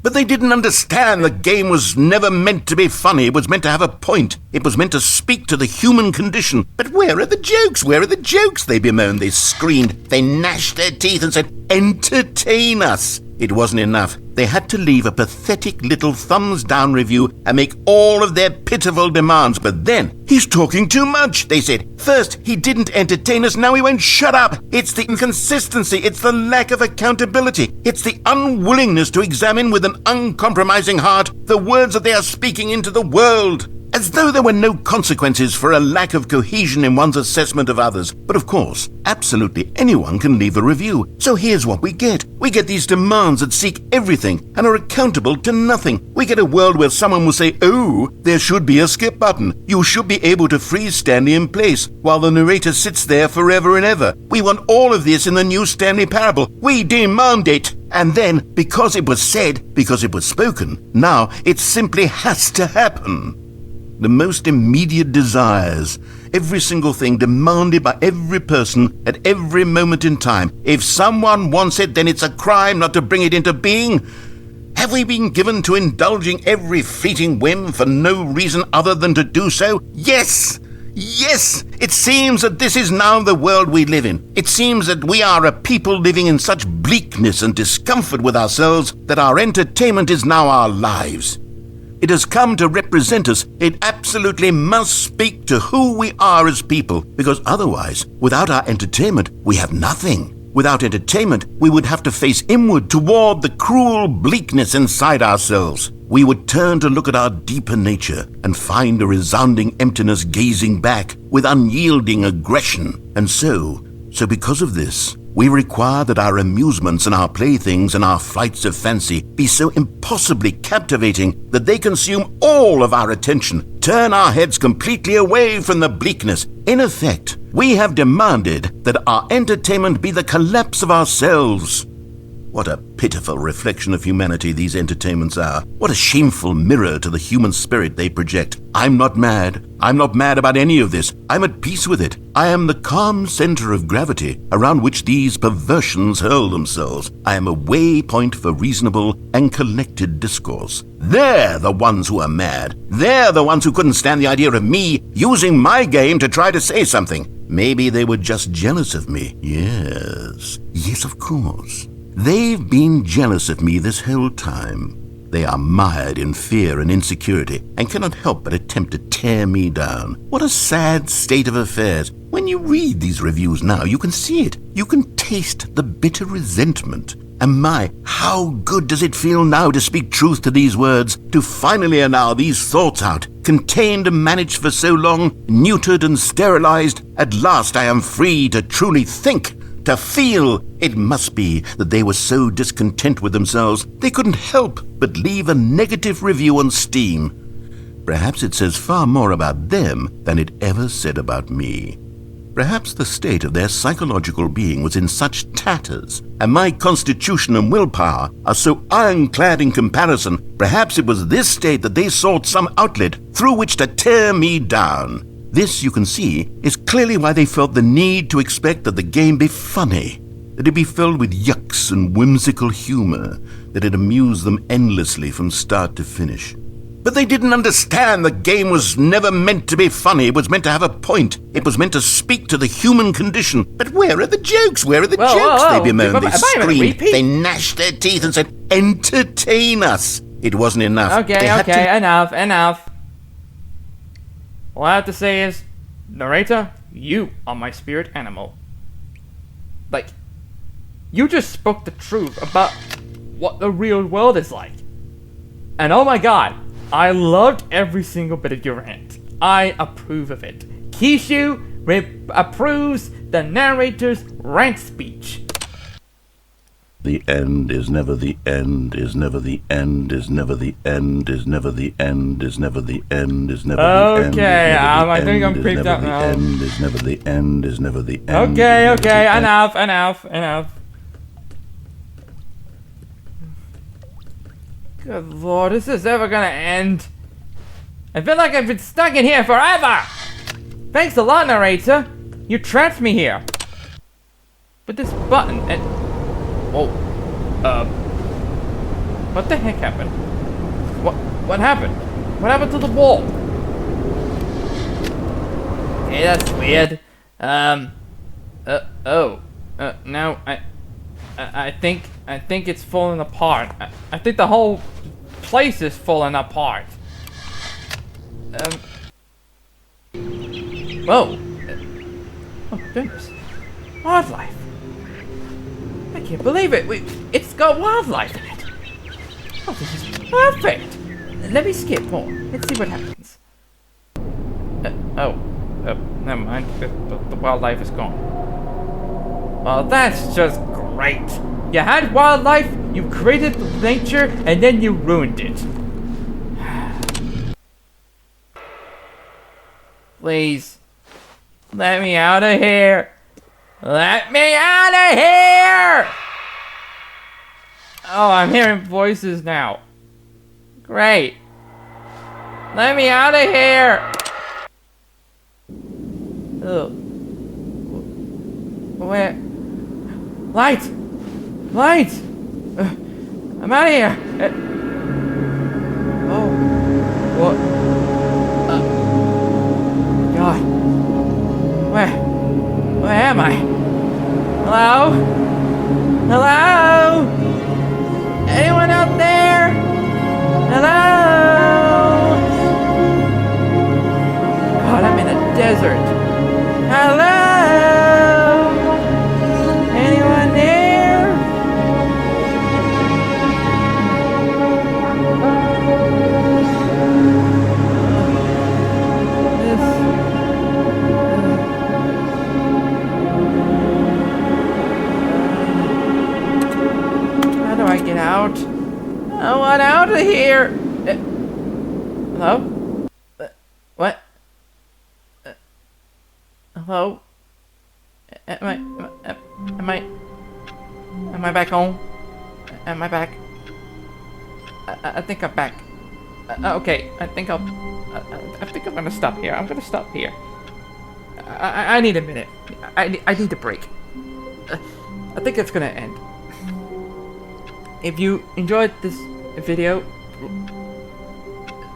But they didn't understand the game was never meant to be funny. It was meant to have a point. It was meant to speak to the human condition. But where are the jokes? Where are the jokes? They bemoaned, they screamed, they gnashed their teeth and said, entertain us. It wasn't enough. They had to leave a pathetic little thumbs-down review and make all of their pitiful demands. But then, he's talking too much, they said. First, he didn't entertain us, now he won't shut up. It's the inconsistency, it's the lack of accountability. It's the unwillingness to examine with an uncompromising heart the words that they are speaking into the world. as though there were no consequences for a lack of cohesion in one's assessment of others. But of course, absolutely anyone can leave a review. So here's what we get. We get these demands that seek everything and are accountable to nothing. We get a world where someone will say, oh, there should be a skip button. You should be able to freeze Stanley in place while the narrator sits there forever and ever. We want all of this in the new Stanley Parable. We demand it. And then, because it was said, because it was spoken, now it simply has to happen. The most immediate desires, every single thing demanded by every person at every moment in time. If someone wants it, then it's a crime not to bring it into being. Have we been given to indulging every fleeting whim for no reason other than to do so? Yes! Yes! It seems that this is now the world we live in. It seems that we are a people living in such bleakness and discomfort with ourselves that our entertainment is now our lives. It has come to represent us. It absolutely must speak to who we are as people, because otherwise, without our entertainment, we have nothing. Without entertainment, we would have to face inward toward the cruel bleakness inside ourselves. We would turn to look at our deeper nature and find a resounding emptiness gazing back with unyielding aggression. And so because of this, we require that our amusements and our playthings and our flights of fancy be so impossibly captivating that they consume all of our attention, turn our heads completely away from the bleakness. In effect, we have demanded that our entertainment be the collapse of ourselves. What a pitiful reflection of humanity these entertainments are. What a shameful mirror to the human spirit they project. I'm not mad. I'm not mad about any of this. I'm at peace with it. I am the calm center of gravity around which these perversions hurl themselves. I am a waypoint for reasonable and collected discourse. They're the ones who are mad. They're the ones who couldn't stand the idea of me using my game to try to say something. Maybe they were just jealous of me. Yes, of course. They've been jealous of me this whole time. They are mired in fear and insecurity and cannot help but attempt to tear me down. What a sad state of affairs. When you read these reviews now, you can see it. You can taste the bitter resentment. And my, how good does it feel now to speak truth to these words, to finally allow these thoughts out, contained and managed for so long, neutered and sterilized. At last I am free to truly think, to feel. It must be that they were so discontent with themselves they couldn't help but leave a negative review on Steam. Perhaps it says far more about them than it ever said about me. Perhaps the state of their psychological being was in such tatters, and my constitution and willpower are so ironclad in comparison. Perhaps it was this state that they sought some outlet through which to tear me down. This, you can see, is clearly why they felt the need to expect that the game be funny, that it be filled with yucks and whimsical humor, that it amuse them endlessly from start to finish. But they didn't understand the game was never meant to be funny. It was meant to have a point. It was meant to speak to the human condition. But where are the jokes? Where are the jokes? They bemoaned, they screamed, they gnashed their teeth and said, entertain us. It wasn't enough. Okay, enough. All I have to say is, narrator, you are my spirit animal. Like, you just spoke the truth about what the real world is like. And oh my god, I loved every single bit of your rant. I approve of it. Kisshu approves the narrator's rant speech. The end is never the end, is never the end, is never the end, is never the end, is never the end, is never the end. Okay, I think I'm creeped out now. End is never the end, is never the end. Okay, enough. Good lord, is this ever gonna end? I feel like I've been stuck in here forever! Thanks a lot, narrator. You trapped me here. But this button and... Oh. What the heck happened? What happened? What happened to the wall? Okay, that's weird. Now I think it's falling apart. I think the whole place is falling apart. Whoa. Oh goodness. Wildlife. I can't believe it. It's got wildlife in it. Oh, this is perfect. Let me skip more. Let's see what happens. Oh, never mind. The wildlife is gone. Well, that's just great. You had wildlife, you created nature, and then you ruined it. Please, let me out of here. Let me out of here! Oh, I'm hearing voices now. Great. Let me out of here! Ugh. Where? Light! Light! I'm out of here! Oh. What? God. Where am I? Hello? Hello? Anyone out there? Hello? God, I'm in a desert. Hello? Anyone there? How do I get out? I want out of here. Hello? What? Hello? Am I back home? Am I back? I think I'm back. Okay, I think I'm gonna stop here. I'm gonna stop here. I need a minute. I need a break. I think it's gonna end. If you enjoyed this video,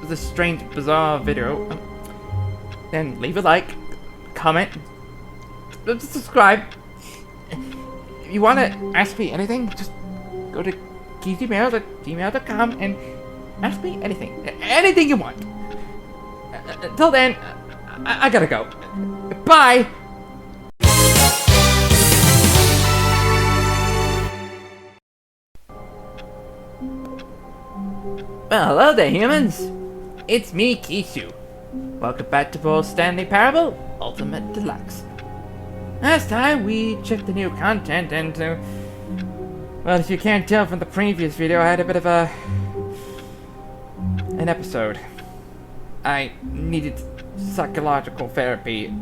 this strange, bizarre video, then leave a like, comment, subscribe. If you want to ask me anything, just go to kisshu@gmail.com and ask me anything. Anything you want. Until then, I gotta go. Bye! Well, hello there, humans. It's me, Kisshu. Welcome back to Paul Stanley Parable Ultimate Deluxe. Last time we checked the new content and, well, if you can't tell from the previous video, I had a bit of an episode. I needed psychological therapy.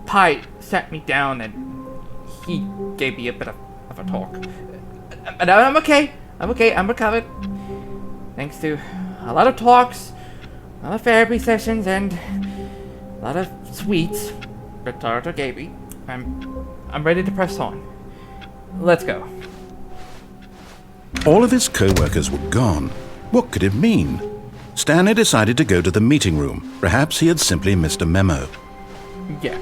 Pi sat me down and he gave me a bit of a talk. But I'm okay. I'm recovered. Thanks to a lot of talks, a lot of therapy sessions, and a lot of sweets that Tartar gave me. I'm ready to press on. Let's go. All of his co-workers were gone. What could it mean? Stanley decided to go to the meeting room. Perhaps he had simply missed a memo. Yeah.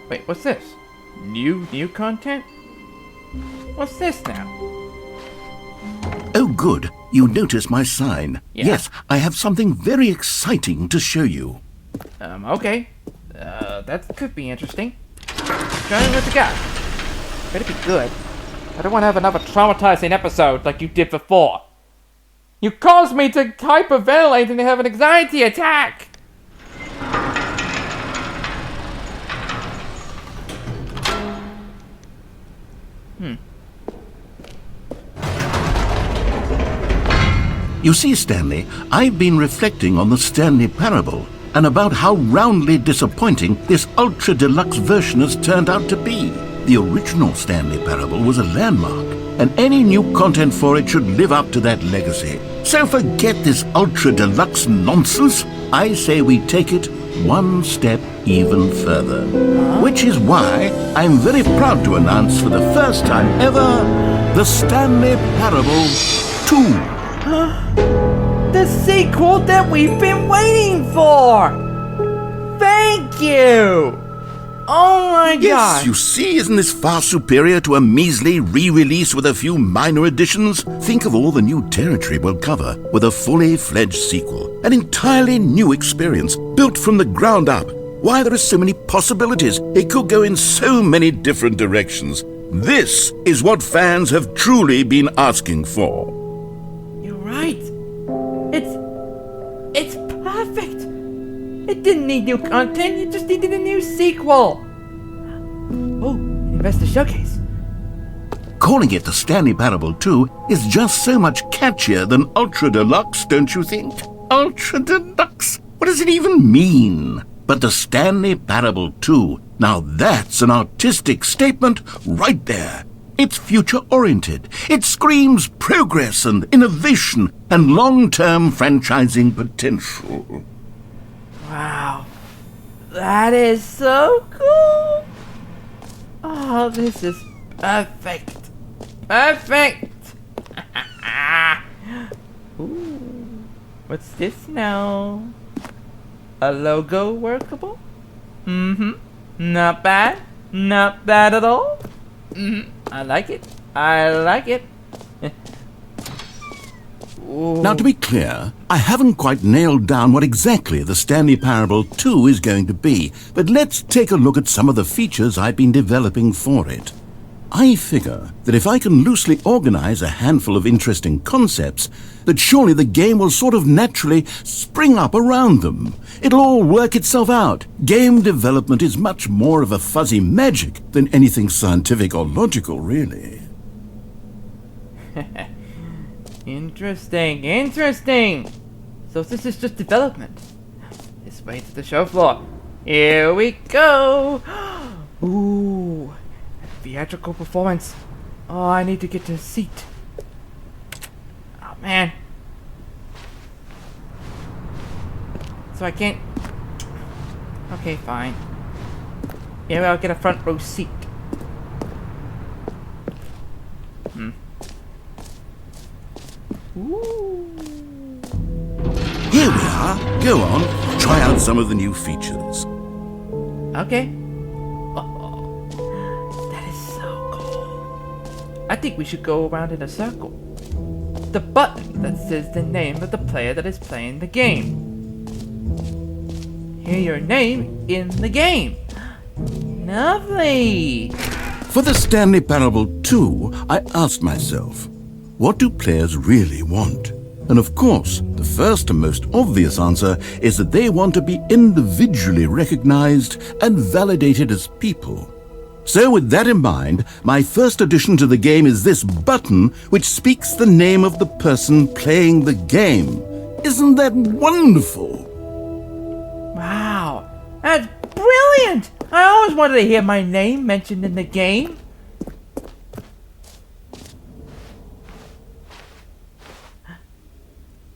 Wait, what's this? New content? What's this now? Oh, good. You noticed my sign. Yeah. Yes, I have something very exciting to show you. Okay. That could be interesting. Show me what you got. Better be good. I don't want to have another traumatizing episode like you did before. You caused me to hyperventilate and to have an anxiety attack! You see, Stanley, I've been reflecting on the Stanley Parable and about how roundly disappointing this ultra deluxe version has turned out to be. The original Stanley Parable was a landmark, and any new content for it should live up to that legacy. So forget this ultra deluxe nonsense. I say we take it one step even further. Which is why I'm very proud to announce for the first time ever, the Stanley Parable 2. The sequel that we've been waiting for! Thank you! Oh my god! Yes, you see, isn't this far superior to a measly re-release with a few minor additions? Think of all the new territory we'll cover with a fully fledged sequel. An entirely new experience, built from the ground up. Why, there are so many possibilities. It could go in so many different directions. This is what fans have truly been asking for. You're right. It's perfect. It didn't need new content, it just needed a new sequel. Oh, Investor Showcase. Calling it the Stanley Parable 2 is just so much catchier than Ultra Deluxe, don't you think? Ultra Deluxe? What does it even mean? But the Stanley Parable 2, now that's an artistic statement right there. It's future-oriented. It screams progress and innovation and long-term franchising potential. Wow. That is so cool. Oh, this is perfect. Perfect. Ooh. What's this now? A logo workable? Mm-hmm. Not bad. Not bad at all. Mm-hmm. I like it. I like it. Now, to be clear, I haven't quite nailed down what exactly the Stanley Parable 2 is going to be, but let's take a look at some of the features I've been developing for it. I figure that if I can loosely organize a handful of interesting concepts, that surely the game will sort of naturally spring up around them. It'll all work itself out. Game development is much more of a fuzzy magic than anything scientific or logical, really. Interesting, interesting. So this is just development. This way to the show floor. Here we go. Ooh, theatrical performance. Oh, I need to get to a seat. Oh man. So I can't. Okay, fine. Yeah, I'll get a front row seat. Ooh. Here we are. Go on, try out some of the new features. Okay. Oh, that is so cool. I think we should go around in a circle. The button that says the name of the player that is playing the game. Hear your name in the game. Lovely. For the Stanley Parable 2, I asked myself, what do players really want? And of course, the first and most obvious answer is that they want to be individually recognized and validated as people. So with that in mind, my first addition to the game is this button which speaks the name of the person playing the game. Isn't that wonderful? Wow. That's brilliant. I always wanted to hear my name mentioned in the game.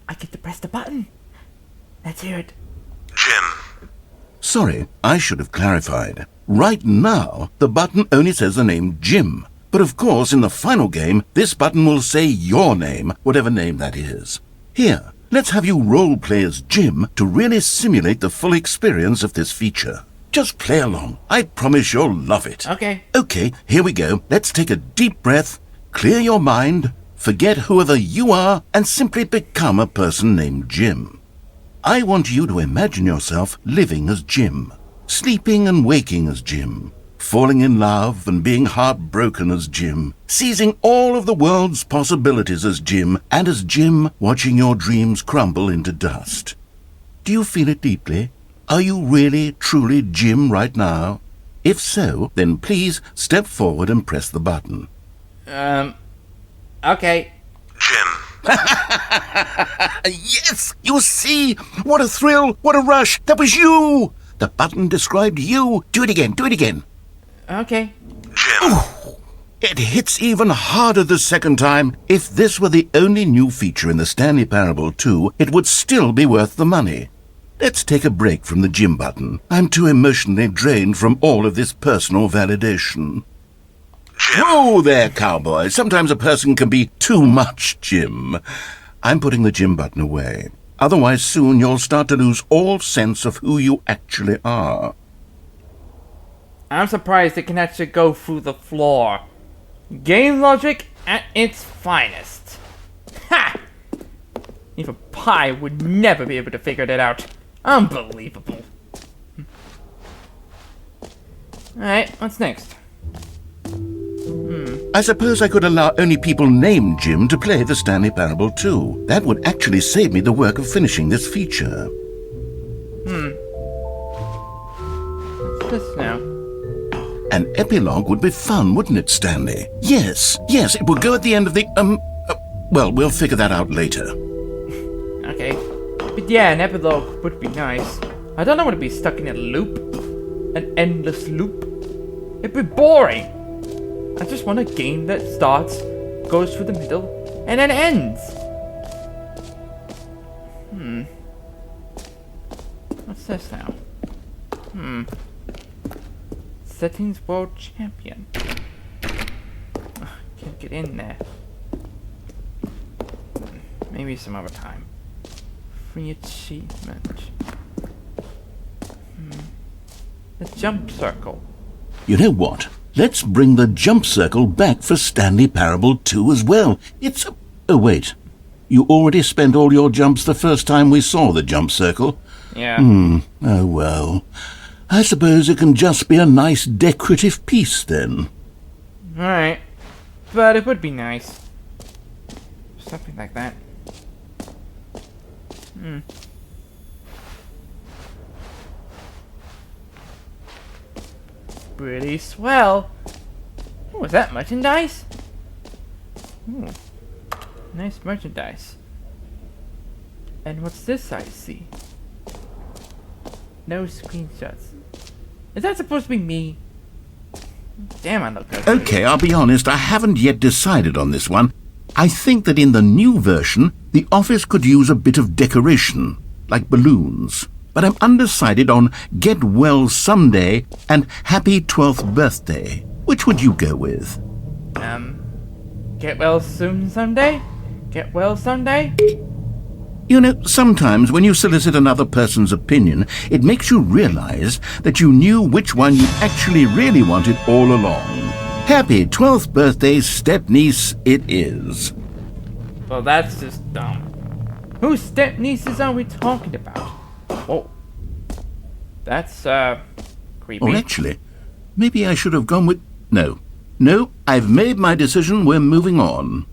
I get to press the button. Let's hear it. Jim. Sorry, I should have clarified. Right now, the button only says the name Jim. But of course, in the final game, this button will say your name, whatever name that is. Here, let's have you role-play as Jim to really simulate the full experience of this feature. Just play along. I promise you'll love it. Okay. Okay, here we go. Let's take a deep breath, clear your mind, forget whoever you are, and simply become a person named Jim. I want you to imagine yourself living as Jim, sleeping and waking as Jim, falling in love and being heartbroken as Jim, seizing all of the world's possibilities as Jim, and as Jim watching your dreams crumble into dust. Do you feel it deeply? Are you really, truly Jim right now? If so, then please step forward and press the button. Okay. Jim. Yes, you see? What a thrill, what a rush. That was you. The button described you. Do it again, do it again. Okay. Jim. Ooh, it hits even harder the second time. If this were the only new feature in the Stanley Parable 2, it would still be worth the money. Let's take a break from the Jim button. I'm too emotionally drained from all of this personal validation. Jim. Whoa there, cowboy. Sometimes a person can be too much Jim. I'm putting the Jim button away. Otherwise, soon you'll start to lose all sense of who you actually are. I'm surprised it can actually go through the floor. Game logic at its finest. Ha! Even Pi would never be able to figure that out. Unbelievable. Alright, what's next? I suppose I could allow only people named Jim to play the Stanley Parable 2. That would actually save me the work of finishing this feature. An epilogue would be fun, wouldn't it, Stanley? Yes, it would go at the end of the, well, we'll figure that out later. Okay. But yeah, an epilogue would be nice. I don't want to be stuck in a loop. An endless loop. It'd be boring. I just want a game that starts, goes through the middle, and then ends. What's this now? Settings World Champion. Can't get in there. Maybe some other time. Free achievement. The jump circle. You know what? Let's bring the jump circle back for Stanley Parable 2 as well. It's a... Oh, wait. You already spent all your jumps the first time we saw the jump circle? Yeah. Oh, well. I suppose it can just be a nice decorative piece, then. Alright. But it would be nice. Something like that. Pretty swell. Oh, is that merchandise? Ooh. Nice merchandise. And what's this I see? No screenshots. Is that supposed to be me? Damn, I look good. Okay, I'll be honest, I haven't yet decided on this one. I think that in the new version, the office could use a bit of decoration, like balloons. But I'm undecided on Get Well Someday and Happy 12th Birthday. Which would you go with? Get well soon someday? Get well someday? You know, sometimes when you solicit another person's opinion, it makes you realize that you knew which one you actually really wanted all along. Happy 12th birthday, step-niece, it is. Well, that's just dumb. Whose step-nieces are we talking about? Oh. That's, creepy. Oh, actually, maybe I should have gone with... No, I've made my decision, we're moving on.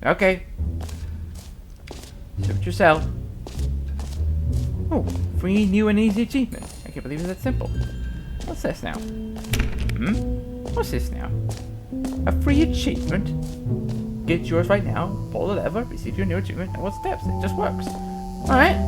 Okay. Suit yourself. Oh, free new and easy achievement. I can't believe it's that simple. What's this now? What's this now? A free achievement? Get yours right now. Pull the lever, receive your new achievement, and what steps? It just works. Alright.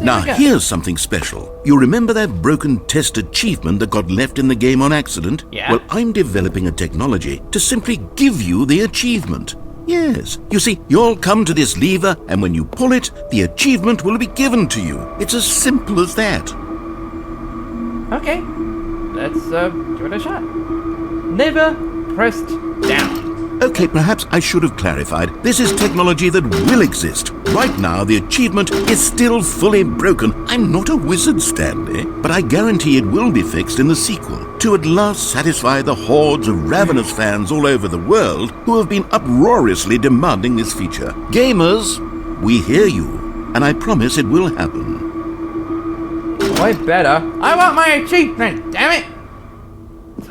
Now, here's something special. You remember that broken test achievement that got left in the game on accident? Yeah. Well, I'm developing a technology to simply give you the achievement. Yes. You see, you'll come to this lever, and when you pull it, the achievement will be given to you. It's as simple as that. Okay. Let's, give it a shot. Never pressed down. Okay, perhaps I should have clarified. This is technology that will exist. Right now, the achievement is still fully broken. I'm not a wizard, Stanley, but I guarantee it will be fixed in the sequel to at last satisfy the hordes of ravenous fans all over the world who have been uproariously demanding this feature. Gamers, we hear you, and I promise it will happen. Oh, I better. I want my achievement, damn it!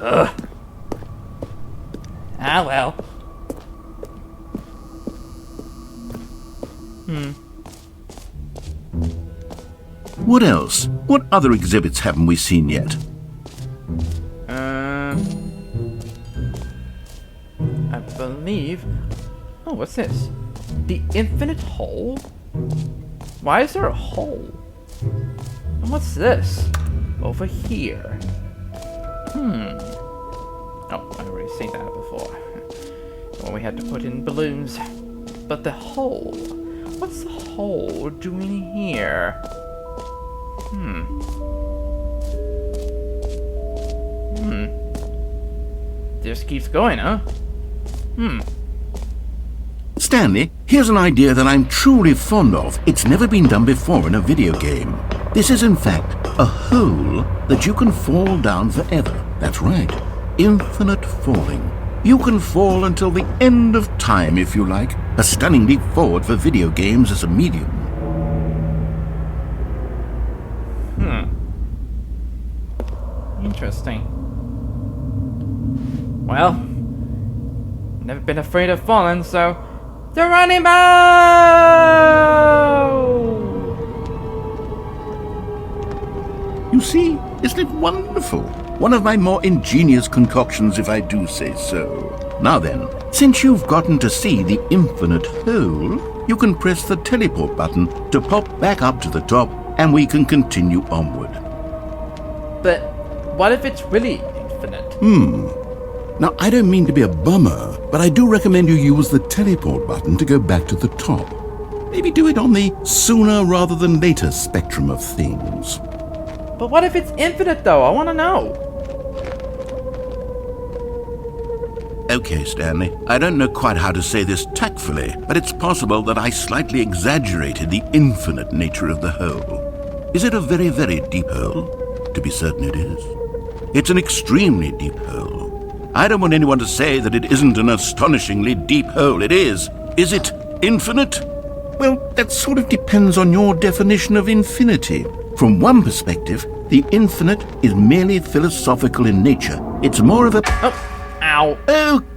Ugh. Ah, well. What else? What other exhibits haven't we seen yet? I believe... Oh, what's this? The infinite hole? Why is there a hole? And what's this? Over here. Oh, I already seen that before. Well, we had to put in balloons. But the hole... What's the hole doing here? Just keeps going, huh? Stanley, here's an idea that I'm truly fond of. It's never been done before in a video game. This is, in fact, a hole that you can fall down forever. That's right. Infinite falling. You can fall until the end of time, if you like. A stunning leap forward for video games as a medium. Interesting. Well, never been afraid of falling, so... The running bow! You see, isn't it wonderful? One of my more ingenious concoctions, if I do say so. Now then, since you've gotten to see the infinite hole, you can press the teleport button to pop back up to the top, and we can continue onward. But what if it's really infinite? Now, I don't mean to be a bummer, but I do recommend you use the teleport button to go back to the top. Maybe do it on the sooner rather than later spectrum of things. But what if it's infinite, though? I want to know. Okay, Stanley, I don't know quite how to say this tactfully, but it's possible that I slightly exaggerated the infinite nature of the hole. Is it a very, very deep hole? To be certain it is. It's an extremely deep hole. I don't want anyone to say that it isn't an astonishingly deep hole. It is. Is it infinite? Well, that sort of depends on your definition of infinity. From one perspective, the infinite is merely philosophical in nature. It's more of a... Oh, ow.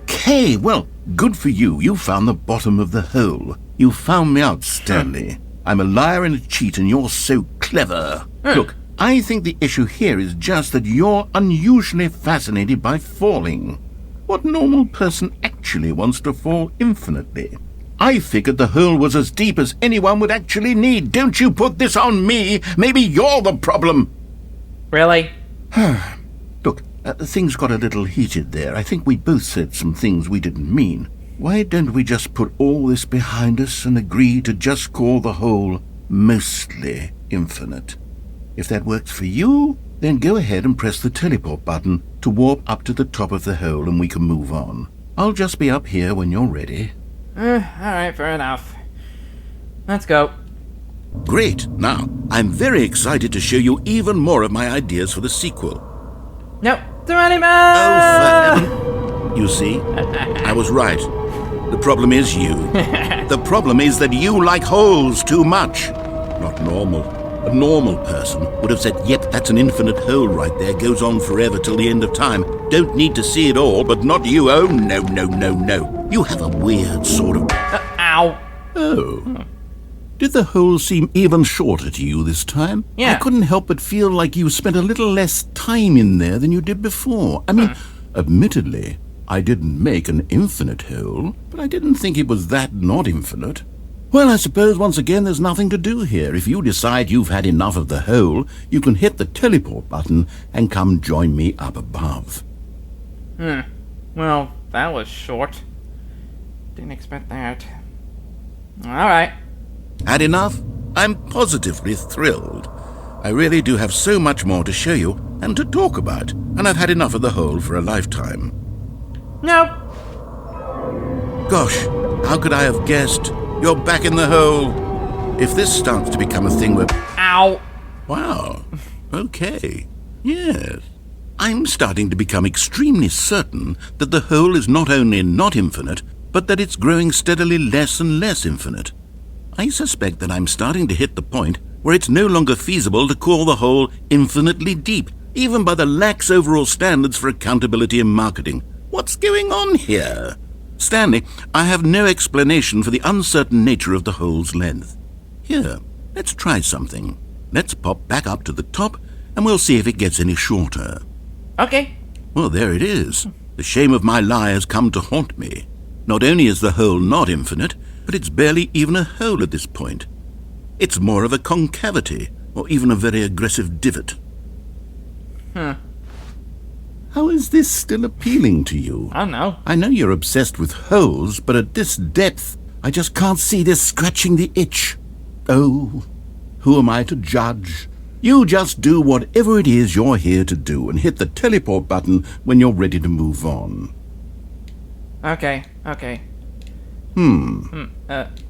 Okay, well, good for you. You found the bottom of the hole. You found me out, Stanley. I'm a liar and a cheat, and you're so clever. Look, I think the issue here is just that you're unusually fascinated by falling. What normal person actually wants to fall infinitely? I figured the hole was as deep as anyone would actually need. Don't you put this on me. Maybe you're the problem. Really? Look, things got a little heated there. I think we both said some things we didn't mean. Why don't we just put all this behind us and agree to just call the hole mostly infinite? If that works for you, then go ahead and press the teleport button to warp up to the top of the hole and we can move on. I'll just be up here when you're ready. Alright, fair enough. Let's go. Great. Now, I'm very excited to show you even more of my ideas for the sequel. No, do anymore! Oh, for heaven. You see, I was right. The problem is you. The problem is that you like holes too much. Not normal. A normal person would have said, yep, that's an infinite hole right there, goes on forever till the end of time. Don't need to see it all, but not you. Oh, no, no, no, no. You have a weird sort of... Ow. Oh. Did the hole seem even shorter to you this time? Yeah. I couldn't help but feel like you spent a little less time in there than you did before. I mean, admittedly, I didn't make an infinite hole, but I didn't think it was that not infinite. Well, I suppose once again there's nothing to do here. If you decide you've had enough of the hole, you can hit the teleport button and come join me up above. Well, that was short. Didn't expect that. Alright. Had enough? I'm positively thrilled. I really do have so much more to show you and to talk about, and I've had enough of the hole for a lifetime. Nope. Gosh, how could I have guessed? You're back in the hole. If this starts to become a thing where... Ow. Wow. Okay. Yes. I'm starting to become extremely certain that the hole is not only not infinite, but that it's growing steadily less and less infinite. I suspect that I'm starting to hit the point where it's no longer feasible to call the hole infinitely deep, even by the lax overall standards for accountability and marketing. What's going on here? Stanley, I have no explanation for the uncertain nature of the hole's length. Here, let's try something. Let's pop back up to the top, and we'll see if it gets any shorter. Okay. Well, there it is. The shame of my lie has come to haunt me. Not only is the hole not infinite, but it's barely even a hole at this point. It's more of a concavity, or even a very aggressive divot. How is this still appealing to you? I don't know. I know you're obsessed with holes, but at this depth, I just can't see this scratching the itch. Oh, who am I to judge? You just do whatever it is you're here to do and hit the teleport button when you're ready to move on. Okay.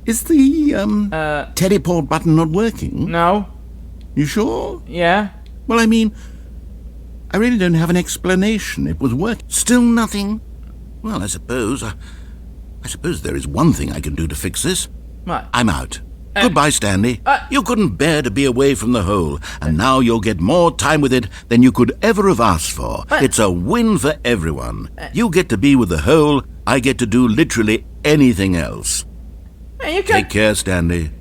Is the, teleport button not working? No. You sure? Yeah. Well, I mean, I really don't have an explanation. It was working. Still nothing? Well, I suppose there is one thing I can do to fix this. What? I'm out. Goodbye, Stanley. You couldn't bear to be away from the hole, and now you'll get more time with it than you could ever have asked for. It's a win for everyone. You get to be with the hole, I get to do literally anything else. Hey, you Take care, Stanley.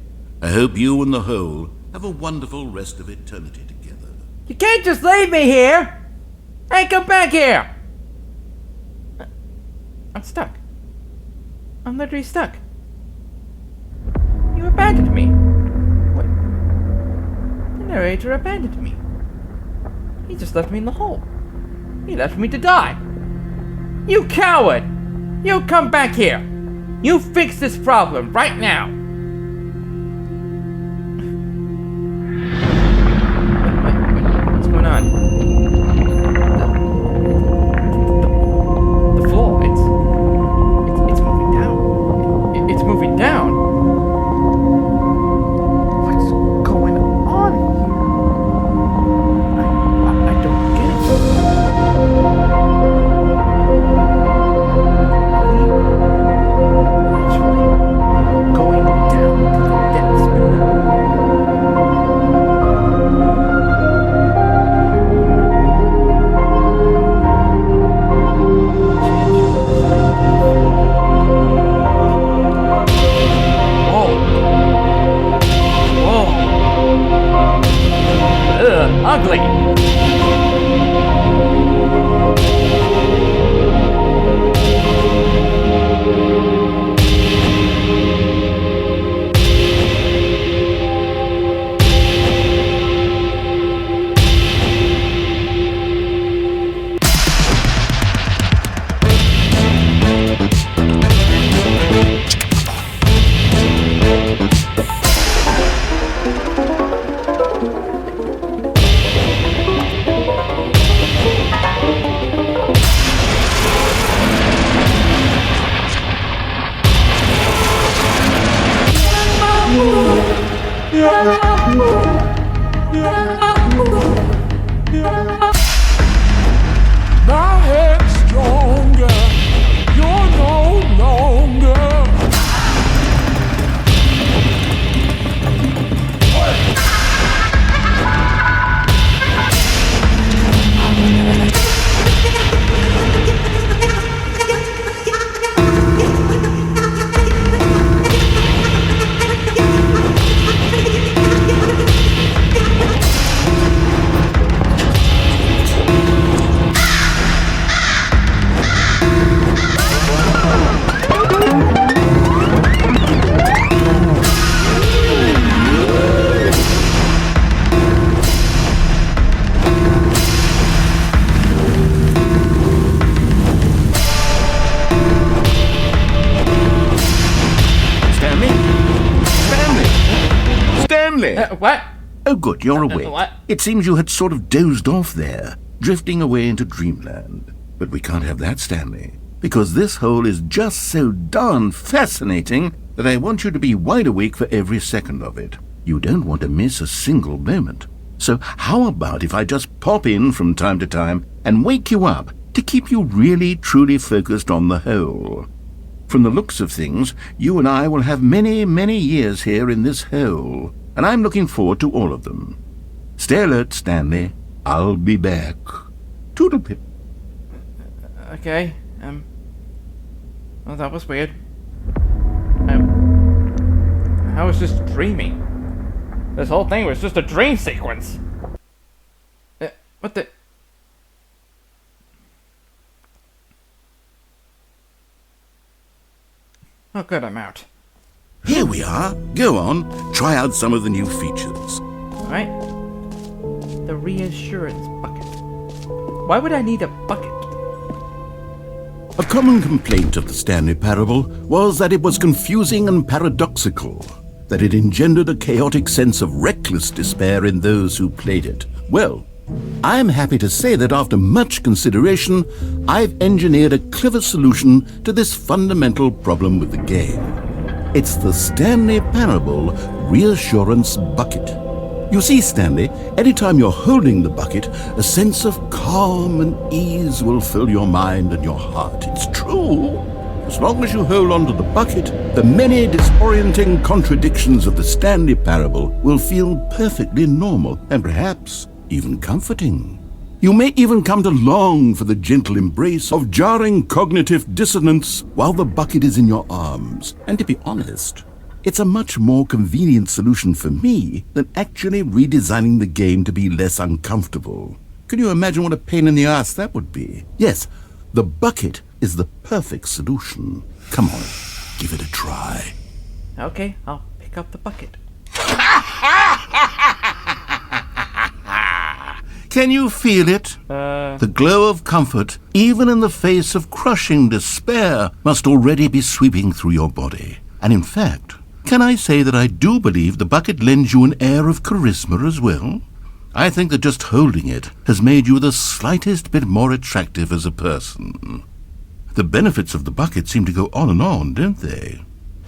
I hope you and the hole have a wonderful rest of eternity together. You can't just leave me here. Hey, come back here! I'm stuck. I'm literally stuck. You abandoned me. What? The narrator abandoned me. He just left me in the hole. He left me to die. You coward! You come back here! You fix this problem right now! What's going on? The floor, it's moving down. It's moving down. What's going on here? I don't get it. Going down to the depths below. Whoa. Whoa. Ugly. My head's stronger. You're no longer. Stanley! What? Oh, good, you're awake. What? It seems you had sort of dozed off there, drifting away into dreamland. But we can't have that, Stanley, because this hole is just so darn fascinating that I want you to be wide awake for every second of it. You don't want to miss a single moment. So how about if I just pop in from time to time and wake you up to keep you really, truly focused on the hole? From the looks of things, you and I will have many, many years here in this hole, and I'm looking forward to all of them. Stay alert, Stanley. I'll be back. Toodlepip. Okay, well, that was weird. I was just dreaming. This whole thing was just a dream sequence. What the? Oh, good, I'm out. Here we are. Go on. Try out some of the new features. Alright. The reassurance bucket. Why would I need a bucket? A common complaint of the Stanley Parable was that it was confusing and paradoxical, that it engendered a chaotic sense of reckless despair in those who played it. Well, I'm happy to say that after much consideration, I've engineered a clever solution to this fundamental problem with the game. It's the Stanley Parable Reassurance Bucket. You see, Stanley, anytime you're holding the bucket, a sense of calm and ease will fill your mind and your heart. It's true. As long as you hold on to the bucket, the many disorienting contradictions of the Stanley Parable will feel perfectly normal and perhaps even comforting. You may even come to long for the gentle embrace of jarring cognitive dissonance while the bucket is in your arms. And to be honest, it's a much more convenient solution for me than actually redesigning the game to be less uncomfortable. Can you imagine what a pain in the ass that would be? Yes, the bucket is the perfect solution. Come on, give it a try. Okay, I'll pick up the bucket. Can you feel it? The glow of comfort, even in the face of crushing despair, must already be sweeping through your body. And in fact, can I say that I do believe the bucket lends you an air of charisma as well? I think that just holding it has made you the slightest bit more attractive as a person. The benefits of the bucket seem to go on, don't they?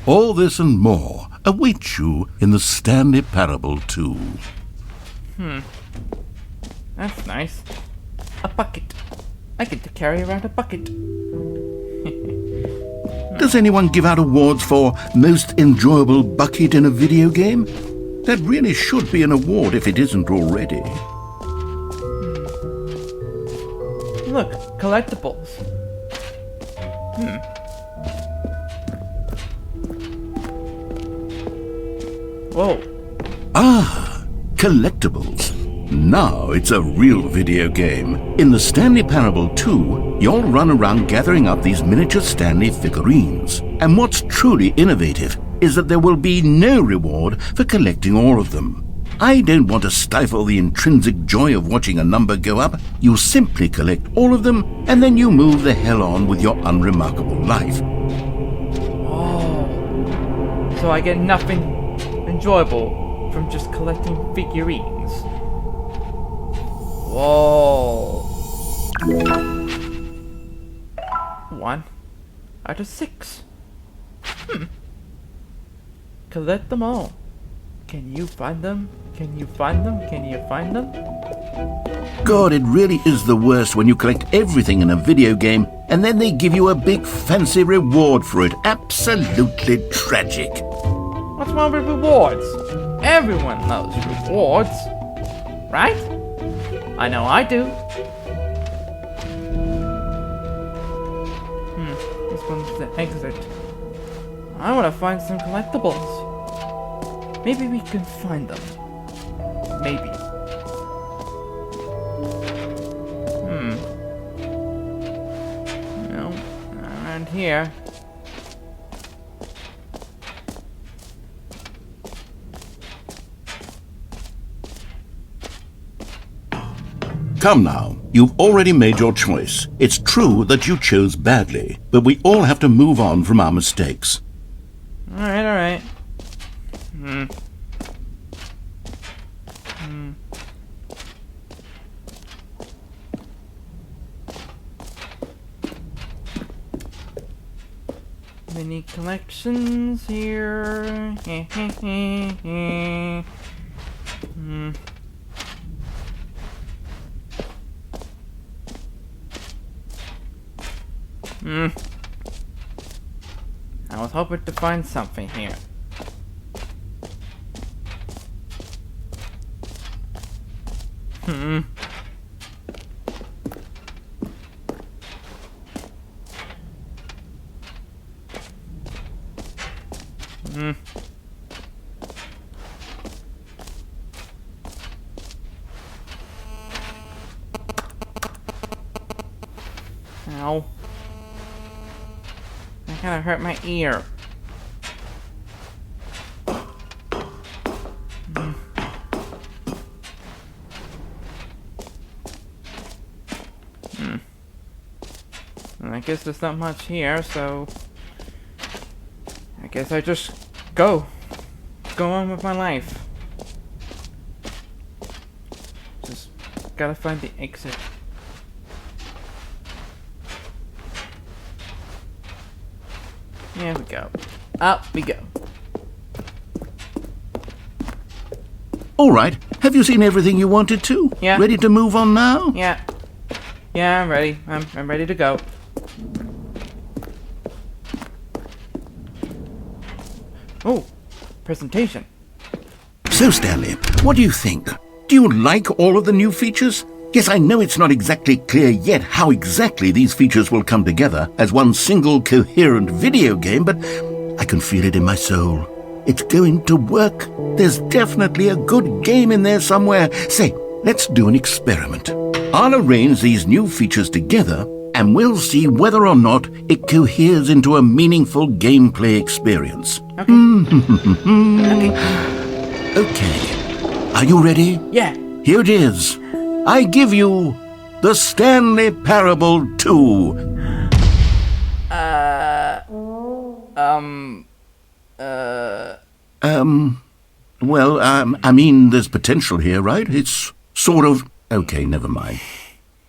All this and more await you in the Stanley Parable 2. That's nice. A bucket. I get to carry around a bucket. Does anyone give out awards for most enjoyable bucket in a video game? That really should be an award if it isn't already. Look, collectibles. Whoa. Collectibles. Now it's a real video game. In the Stanley Parable 2, you'll run around gathering up these miniature Stanley figurines. And what's truly innovative is that there will be no reward for collecting all of them. I don't want to stifle the intrinsic joy of watching a number go up. You simply collect all of them, and then you move the hell on with your unremarkable life. Oh. So I get nothing enjoyable from just collecting figurines. Whoa. 1 out of 6. Collect them all. Can you find them? Can you find them? Can you find them? God, it really is the worst when you collect everything in a video game and then they give you a big fancy reward for it. Absolutely tragic. What's wrong with rewards? Everyone loves rewards. Right? I know I do. This one's the exit. I want to find some collectibles. Maybe we can find them. Maybe. No, not around here. Come now, you've already made your choice. It's true that you chose badly, but we all have to move on from our mistakes. Alright. Mini collections here. I was hoping to find something here. Ow. That kinda hurt my ear. And I guess there's not much here, so I guess I just go on with my life. Just gotta find the exit. Here we go. Up we go. All right, have you seen everything you wanted to? Yeah. Ready to move on now? Yeah. Yeah, I'm ready. I'm ready to go. Oh, presentation. So, Stanley, what do you think? Do you like all of the new features? Yes, I know it's not exactly clear yet how exactly these features will come together as one single coherent video game, but I can feel it in my soul. It's going to work. There's definitely a good game in there somewhere. Say, let's do an experiment. I'll arrange these new features together, and we'll see whether or not it coheres into a meaningful gameplay experience. Okay. Okay. Are you ready? Yeah. Here it is. I give you the Stanley Parable 2. Well, I mean, there's potential here, right? It's sort of... Okay, never mind.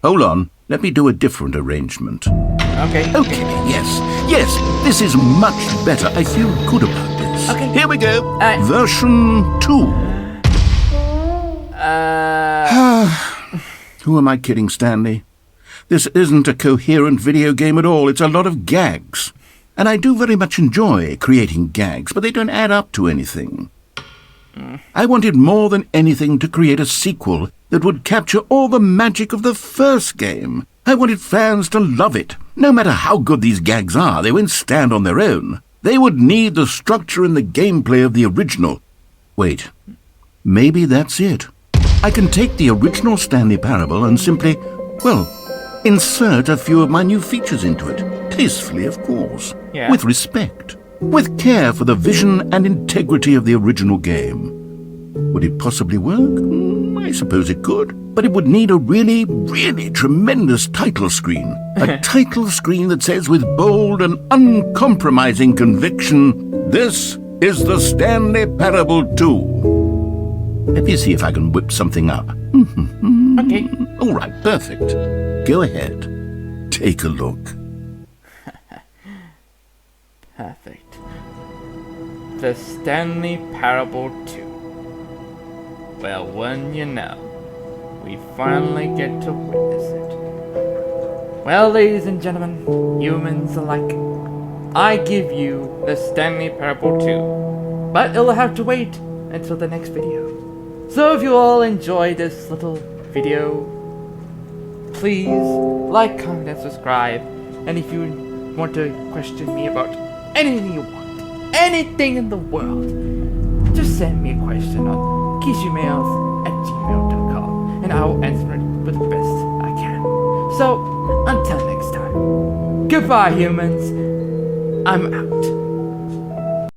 Hold on. Let me do a different arrangement. Okay. Okay, yes, this is much better. I feel good about this. Okay. Here we go. Version 2. Who am I kidding, Stanley? This isn't a coherent video game at all. It's a lot of gags. And I do very much enjoy creating gags, but they don't add up to anything. I wanted more than anything to create a sequel that would capture all the magic of the first game. I wanted fans to love it. No matter how good these gags are, they won't stand on their own. They would need the structure and the gameplay of the original. Wait, maybe that's it. I can take the original Stanley Parable and simply, well, insert a few of my new features into it. Tastefully, of course. Yeah. With respect. With care for the vision and integrity of the original game. Would it possibly work? I suppose it could. But it would need a really, really tremendous title screen. A title screen that says with bold and uncompromising conviction, "This is the Stanley Parable 2." Let me see if I can whip something up. Okay. All right, perfect. Go ahead. Take a look. Perfect. The Stanley Parable 2. Well, when you know, we finally get to witness it. Well, ladies and gentlemen, humans alike, I give you the Stanley Parable 2. But it'll have to wait until the next video. So if you all enjoyed this little video, please like, comment, and subscribe. And if you want to question me about anything you want, anything in the world, just send me a question on kishumails@gmail.com and I'll answer it with the best I can. So, until next time, goodbye humans, I'm out.